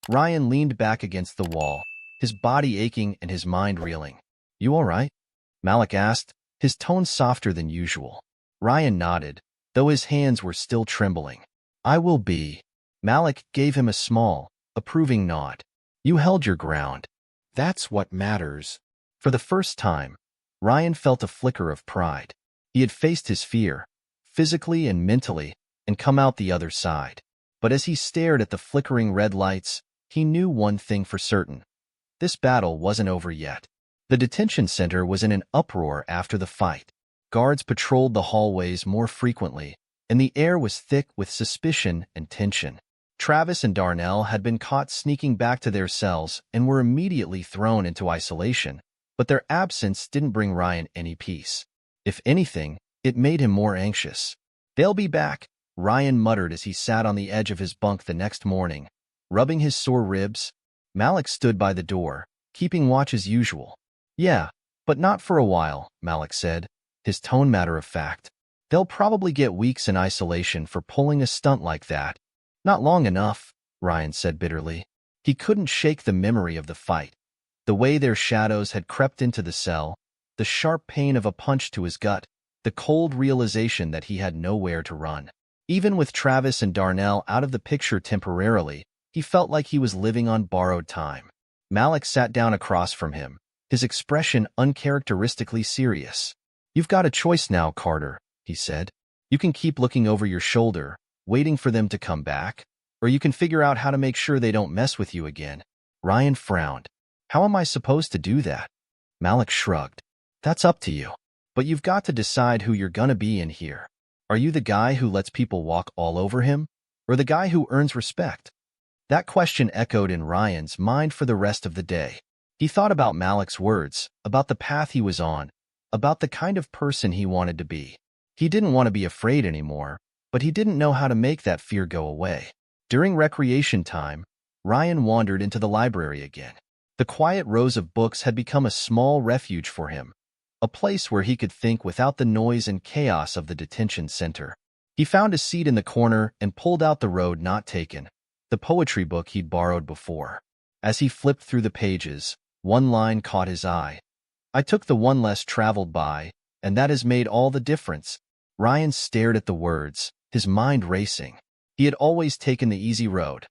Ryan leaned back against the wall, his body aching and his mind reeling. "You all right?" Malik asked, his tone softer than usual. Ryan nodded, though his hands were still trembling. "I will be." Malik gave him a small, approving nod. "You held your ground. That's what matters." For the first time, Ryan felt a flicker of pride. He had faced his fear, physically and mentally, and come out the other side. But as he stared at the flickering red lights, he knew one thing for certain. This battle wasn't over yet. The detention center was in an uproar after the fight. Guards patrolled the hallways more frequently, and the air was thick with suspicion and tension. Travis and Darnell had been caught sneaking back to their cells and were immediately thrown into isolation, but their absence didn't bring Ryan any peace. If anything, it made him more anxious. "They'll be back," Ryan muttered as he sat on the edge of his bunk the next morning, rubbing his sore ribs. Malik stood by the door, keeping watch as usual. "Yeah, but not for a while," Malik said, his tone matter of fact. "They'll probably get weeks in isolation for pulling a stunt like that." "Not long enough," Ryan said bitterly. He couldn't shake the memory of the fight, the way their shadows had crept into the cell, the sharp pain of a punch to his gut, the cold realization that he had nowhere to run. Even with Travis and Darnell out of the picture temporarily, he felt like he was living on borrowed time. Malik sat down across from him, his expression uncharacteristically serious. "You've got a choice now, Carter," he said. "You can keep looking over your shoulder, waiting for them to come back, or you can figure out how to make sure they don't mess with you again." Ryan frowned. "How am I supposed to do that?" Malik shrugged. "That's up to you. But you've got to decide who you're gonna be in here." Are you the guy who lets people walk all over him, or the guy who earns respect? That question echoed in Ryan's mind for the rest of the day. He thought about Malik's words, about the path he was on, about the kind of person he wanted to be. He didn't want to be afraid anymore, but he didn't know how to make that fear go away. During recreation time, Ryan wandered into the library again. The quiet rows of books had become a small refuge for him, a place where he could think without the noise and chaos of the detention center. He found a seat in the corner and pulled out The Road Not Taken, the poetry book he'd borrowed before. As he flipped through the pages, one line caught his eye. "I took the one less traveled by, and that has made all the difference." Ryan stared at the words, his mind racing. He had always taken the easy road,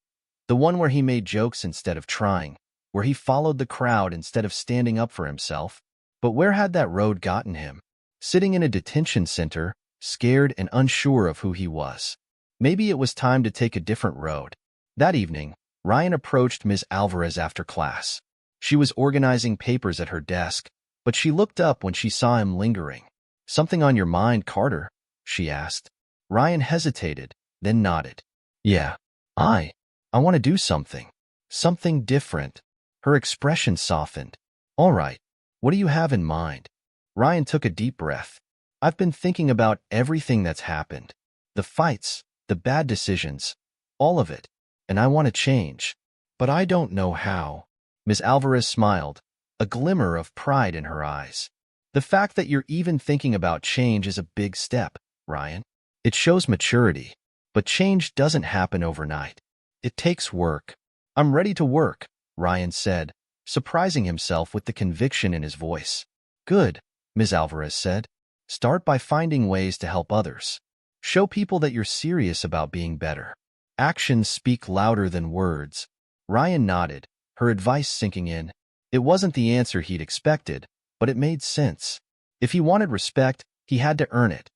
the one where he made jokes instead of trying, where he followed the crowd instead of standing up for himself. But where had that road gotten him? Sitting in a detention center, scared and unsure of who he was. Maybe it was time to take a different road. That evening, Ryan approached Ms. Alvarez after class. She was organizing papers at her desk, but she looked up when she saw him lingering. "Something on your mind, Carter?" she asked. Ryan hesitated, then nodded. "Yeah, I want to do something. Something different." Her expression softened. "All right, what do you have in mind?" Ryan took a deep breath. "I've been thinking about everything that's happened. The fights, the bad decisions, all of it. And I want to change. But I don't know how." Ms. Alvarez smiled, a glimmer of pride in her eyes. "The fact that you're even thinking about change is a big step, Ryan. It shows maturity. But change doesn't happen overnight. It takes work." "I'm ready to work," Ryan said, surprising himself with the conviction in his voice. "Good," Ms. Alvarez said. "Start by finding ways to help others. Show people that you're serious about being better. Actions speak louder than words." Ryan nodded, her advice sinking in. It wasn't the answer he'd expected, but it made sense. If he wanted respect, he had to earn it.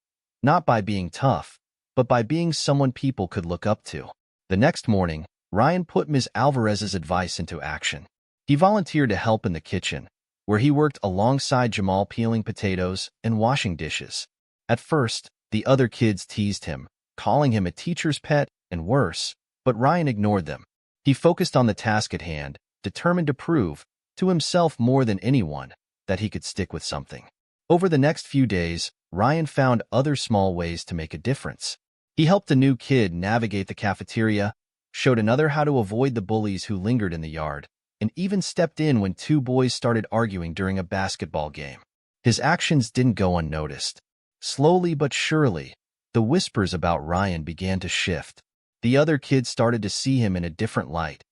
Not by being tough, but by being someone people could look up to. The next morning, Ryan put Ms. Alvarez's advice into action. He volunteered to help in the kitchen, where he worked alongside Jamal peeling potatoes and washing dishes. At first, the other kids teased him, calling him a teacher's pet and worse, but Ryan ignored them. He focused on the task at hand, determined to prove, to himself more than anyone, that he could stick with something. Over the next few days, Ryan found other small ways to make a difference. He helped a new kid navigate the cafeteria, showed another how to avoid the bullies who lingered in the yard, and even stepped in when two boys started arguing during a basketball game. His actions didn't go unnoticed. Slowly but surely, the whispers about Ryan began to shift. The other kids started to see him in a different light,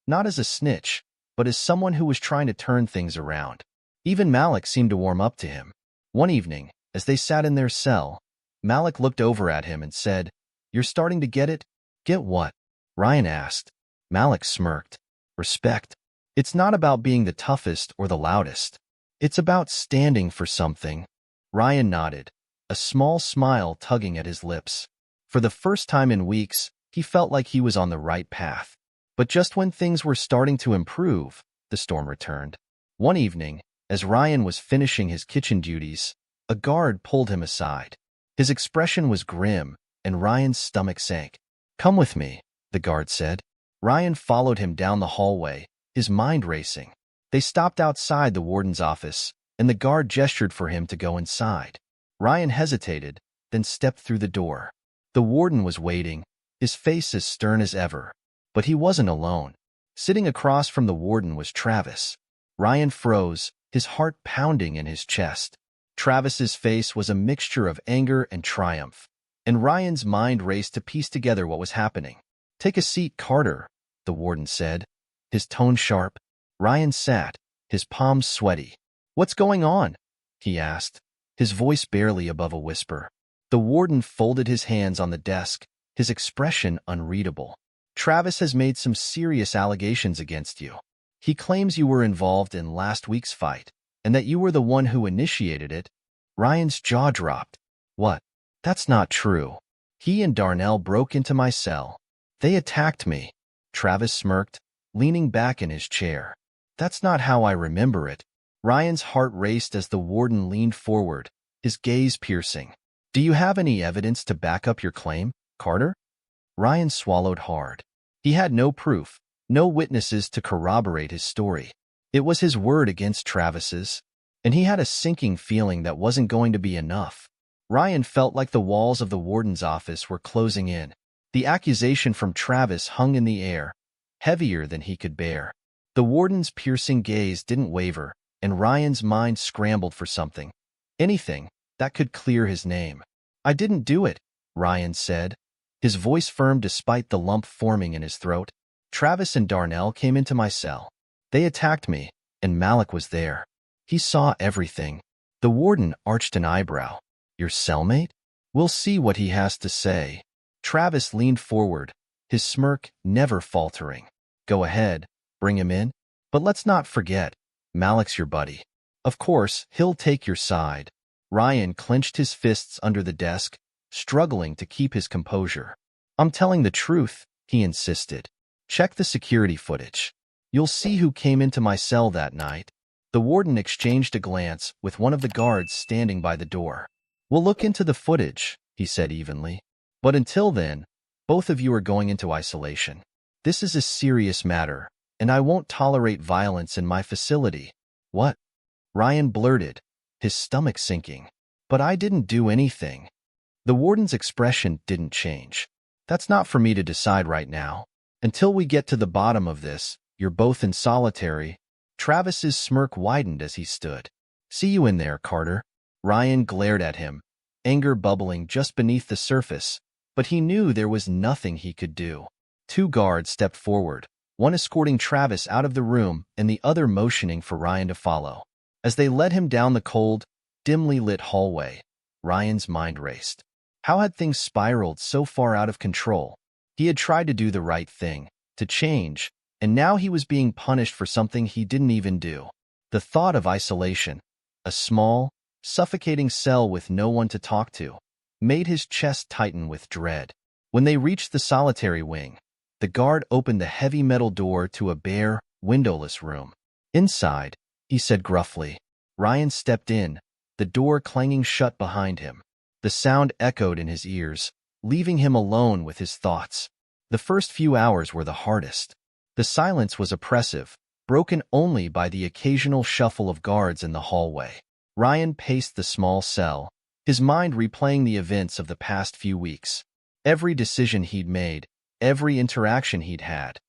not as a snitch, but as someone who was trying to turn things around. Even Malik seemed to warm up to him. One evening, as they sat in their cell, Malik looked over at him and said, "You're starting to get it?" "Get what?" Ryan asked. Malik smirked. "Respect. It's not about being the toughest or the loudest. It's about standing for something." Ryan nodded, a small smile tugging at his lips. For the first time in weeks, he felt like he was on the right path. But just when things were starting to improve, the storm returned. One evening, as Ryan was finishing his kitchen duties, a guard pulled him aside. His expression was grim, and Ryan's stomach sank. "Come with me," the guard said. Ryan followed him down the hallway, his mind racing. They stopped outside the warden's office, and the guard gestured for him to go inside. Ryan hesitated, then stepped through the door. The warden was waiting, his face as stern as ever. But he wasn't alone. Sitting across from the warden was Travis. Ryan froze, his heart pounding in his chest. Travis's face was a mixture of anger and triumph, and Ryan's mind raced to piece together what was happening. "Take a seat, Carter," the warden said, his tone sharp. Ryan sat, his palms sweaty. "What's going on?" he asked, his voice barely above a whisper. The warden folded his hands on the desk, his expression unreadable. "Travis has made some serious allegations against you. He claims you were involved in last week's fight, and that you were the one who initiated it." Ryan's jaw dropped. "What? That's not true. He and Darnell broke into my cell. They attacked me." Travis smirked, leaning back in his chair. "That's not how I remember it." Ryan's heart raced as the warden leaned forward, his gaze piercing. Do you have any evidence to back up your claim, Carter? Ryan swallowed hard. He had no proof, no witnesses to corroborate his story. It was his word against Travis's, and he had a sinking feeling that wasn't going to be enough. Ryan felt like the walls of the warden's office were closing in. The accusation from Travis hung in the air, heavier than he could bear. The warden's piercing gaze didn't waver, and Ryan's mind scrambled for something, anything, that could clear his name. "I didn't do it," Ryan said, his voice firm despite the lump forming in his throat. "Travis and Darnell came into my cell. They attacked me, and Malik was there. He saw everything." The warden arched an eyebrow. "Your cellmate? We'll see what he has to say." Travis leaned forward, his smirk never faltering. "Go ahead, bring him in. But let's not forget, Malik's your buddy. Of course, he'll take your side." Ryan clenched his fists under the desk, struggling to keep his composure. "I'm telling the truth," he insisted. "Check the security footage. You'll see who came into my cell that night." The warden exchanged a glance with one of the guards standing by the door. "We'll look into the footage," he said evenly. "But until then, both of you are going into isolation. This is a serious matter, and I won't tolerate violence in my facility." "What?" Ryan blurted, his stomach sinking. "But I didn't do anything." The warden's expression didn't change. "That's not for me to decide right now. Until we get to the bottom of this, you're both in solitary." Travis's smirk widened as he stood. "See you in there, Carter." Ryan glared at him, anger bubbling just beneath the surface, but he knew there was nothing he could do. Two guards stepped forward, one escorting Travis out of the room and the other motioning for Ryan to follow. As they led him down the cold, dimly lit hallway, Ryan's mind raced. How had things spiraled so far out of control? He had tried to do the right thing, to change, and now he was being punished for something he didn't even do. The thought of isolation, a small, suffocating cell with no one to talk to, made his chest tighten with dread. When they reached the solitary wing, the guard opened the heavy metal door to a bare, windowless room. "Inside," he said gruffly. Ryan stepped in, the door clanging shut behind him. The sound echoed in his ears, leaving him alone with his thoughts. The first few hours were the hardest. The silence was oppressive, broken only by the occasional shuffle of guards in the hallway. Ryan paced the small cell, his mind replaying the events of the past few weeks. Every decision he'd made, every interaction he'd had.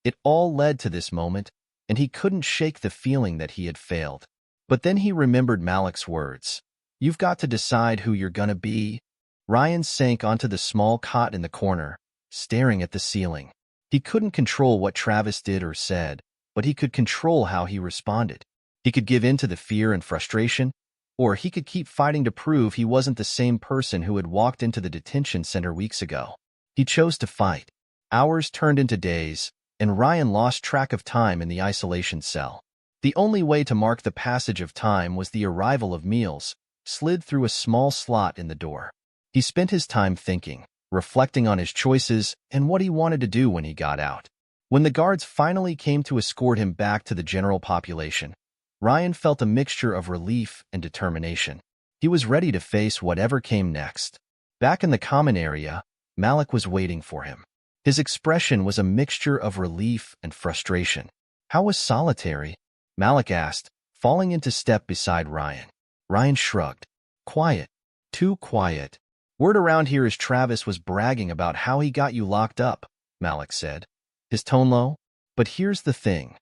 It all led to this moment, and he couldn't shake the feeling that he had failed. But then he remembered Malik's words. "You've got to decide who you're gonna be." Ryan sank onto the small cot in the corner, staring at the ceiling. He couldn't control what Travis did or said, but he could control how he responded. He could give in to the fear and frustration, or he could keep fighting to prove he wasn't the same person who had walked into the detention center weeks ago. He chose to fight. Hours turned into days, and Ryan lost track of time in the isolation cell. The only way to mark the passage of time was the arrival of meals, slid through a small slot in the door. He spent his time thinking, reflecting on his choices and what he wanted to do when he got out. When the guards finally came to escort him back to the general population, Ryan felt a mixture of relief and determination. He was ready to face whatever came next. Back in the common area, Malik was waiting for him. His expression was a mixture of relief and frustration. "How was solitary?" Malik asked, falling into step beside Ryan. Ryan shrugged. "Quiet. Too quiet. Word around here is Travis was bragging about how he got you locked up," Malik said, his tone low. "But here's the thing.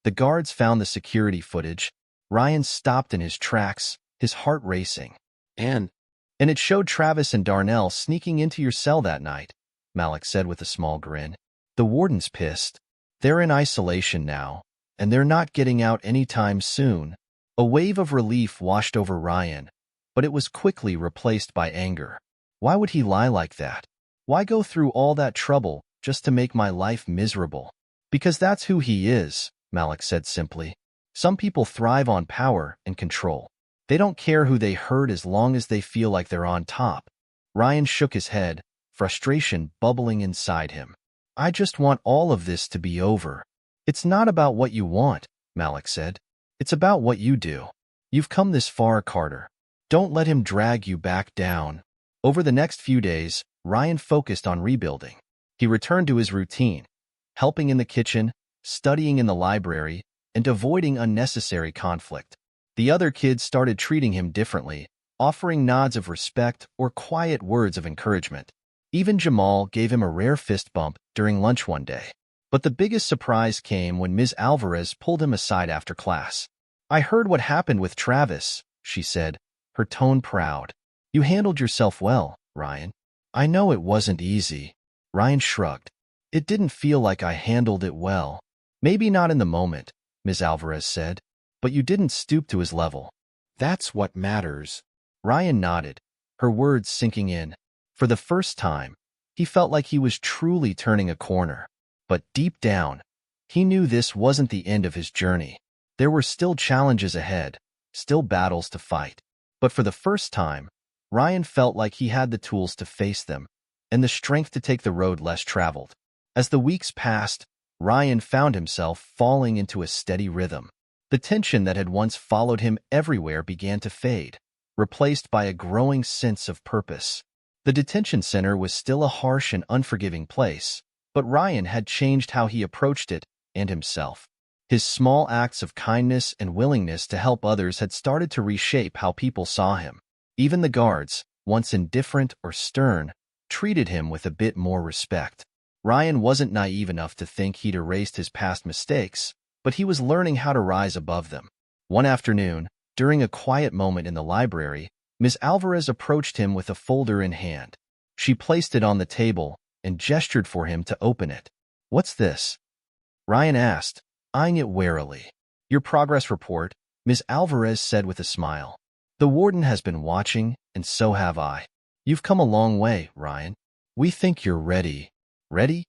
The guards found the security footage." Ryan stopped in his tracks, his heart racing. And it showed Travis and Darnell sneaking into your cell that night," Malik said with a small grin. "The warden's pissed. They're in isolation now, and they're not getting out anytime soon." A wave of relief washed over Ryan, but it was quickly replaced by anger. Why would he lie like that? Why go through all that trouble just to make my life miserable? "Because that's who he is," Malik said simply. "Some people thrive on power and control. They don't care who they hurt as long as they feel like they're on top." Ryan shook his head, frustration bubbling inside him. "I just want all of this to be over." "It's not about what you want," Malik said. "It's about what you do. You've come this far, Carter. Don't let him drag you back down." Over the next few days, Ryan focused on rebuilding. He returned to his routine, helping in the kitchen, studying in the library, and avoiding unnecessary conflict. The other kids started treating him differently, offering nods of respect or quiet words of encouragement. Even Jamal gave him a rare fist bump during lunch one day. But the biggest surprise came when Ms. Alvarez pulled him aside after class. "I heard what happened with Travis," she said, her tone proud. "You handled yourself well, Ryan." "I know it wasn't easy." Ryan shrugged. "It didn't feel like I handled it well." "Maybe not in the moment," Ms. Alvarez said, "but you didn't stoop to his level. That's what matters." Ryan nodded, her words sinking in. For the first time, he felt like he was truly turning a corner. But deep down, he knew this wasn't the end of his journey. There were still challenges ahead, still battles to fight. But for the first time, Ryan felt like he had the tools to face them and the strength to take the road less traveled. As the weeks passed, Ryan found himself falling into a steady rhythm. The tension that had once followed him everywhere began to fade, replaced by a growing sense of purpose. The detention center was still a harsh and unforgiving place, but Ryan had changed how he approached it and himself. His small acts of kindness and willingness to help others had started to reshape how people saw him. Even the guards, once indifferent or stern, treated him with a bit more respect. Ryan wasn't naive enough to think he'd erased his past mistakes, but he was learning how to rise above them. One afternoon, during a quiet moment in the library, Ms. Alvarez approached him with a folder in hand. She placed it on the table and gestured for him to open it. "What's this?" Ryan asked, eyeing it warily. "Your progress report," Ms. Alvarez said with a smile. "The warden has been watching, and so have I. You've come a long way, Ryan. We think you're ready." "Ready?"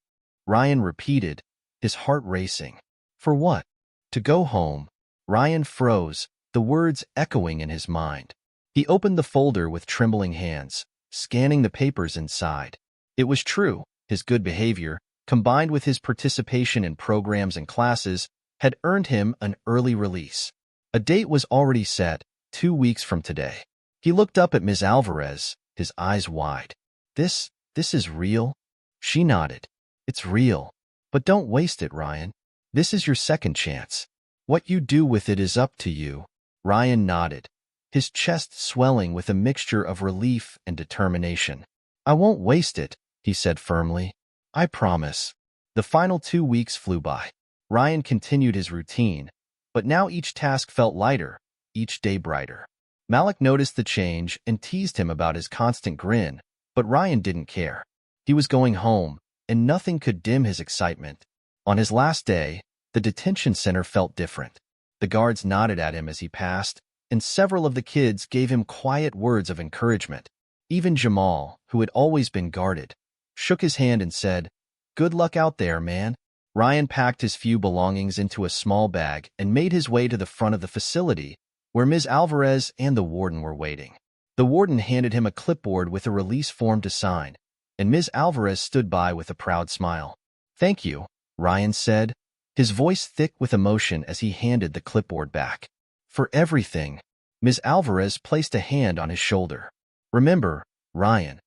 Ryan repeated, his heart racing. "For what?" "To go home." Ryan froze, the words echoing in his mind. He opened the folder with trembling hands, scanning the papers inside. It was true, his good behavior, combined with his participation in programs and classes, had earned him an early release. A date was already set, 2 weeks from today. He looked up at Ms. Alvarez, his eyes wide. This is real?" She nodded. "It's real. But don't waste it, Ryan. This is your second chance. What you do with it is up to you." Ryan nodded, his chest swelling with a mixture of relief and determination. "I won't waste it," he said firmly. "I promise." The final 2 weeks flew by. Ryan continued his routine, but now each task felt lighter, each day brighter. Malik noticed the change and teased him about his constant grin, but Ryan didn't care. He was going home, and nothing could dim his excitement. On his last day, the detention center felt different. The guards nodded at him as he passed, and several of the kids gave him quiet words of encouragement. Even Jamal, who had always been guarded, shook his hand and said, "Good luck out there, man." Ryan packed his few belongings into a small bag and made his way to the front of the facility, where Ms. Alvarez and the warden were waiting. The warden handed him a clipboard with a release form to sign, and Ms. Alvarez stood by with a proud smile. "Thank you," Ryan said, his voice thick with emotion as he handed the clipboard back. "For everything." Ms. Alvarez placed a hand on his shoulder. "Remember, Ryan,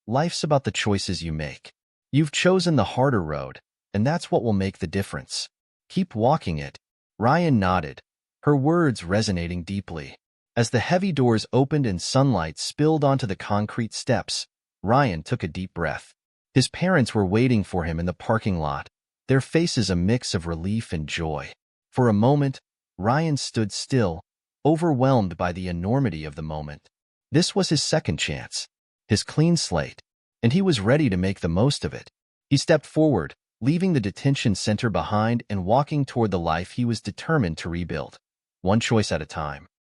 life's about the choices you make. You've chosen the harder road, and that's what will make the difference. Keep walking it." Ryan nodded, her words resonating deeply. As the heavy doors opened and sunlight spilled onto the concrete steps, Ryan took a deep breath. His parents were waiting for him in the parking lot, their faces a mix of relief and joy. For a moment, Ryan stood still, overwhelmed by the enormity of the moment. This was his second chance, his clean slate, and he was ready to make the most of it. He stepped forward, leaving the detention center behind and walking toward the life he was determined to rebuild, one choice at a time.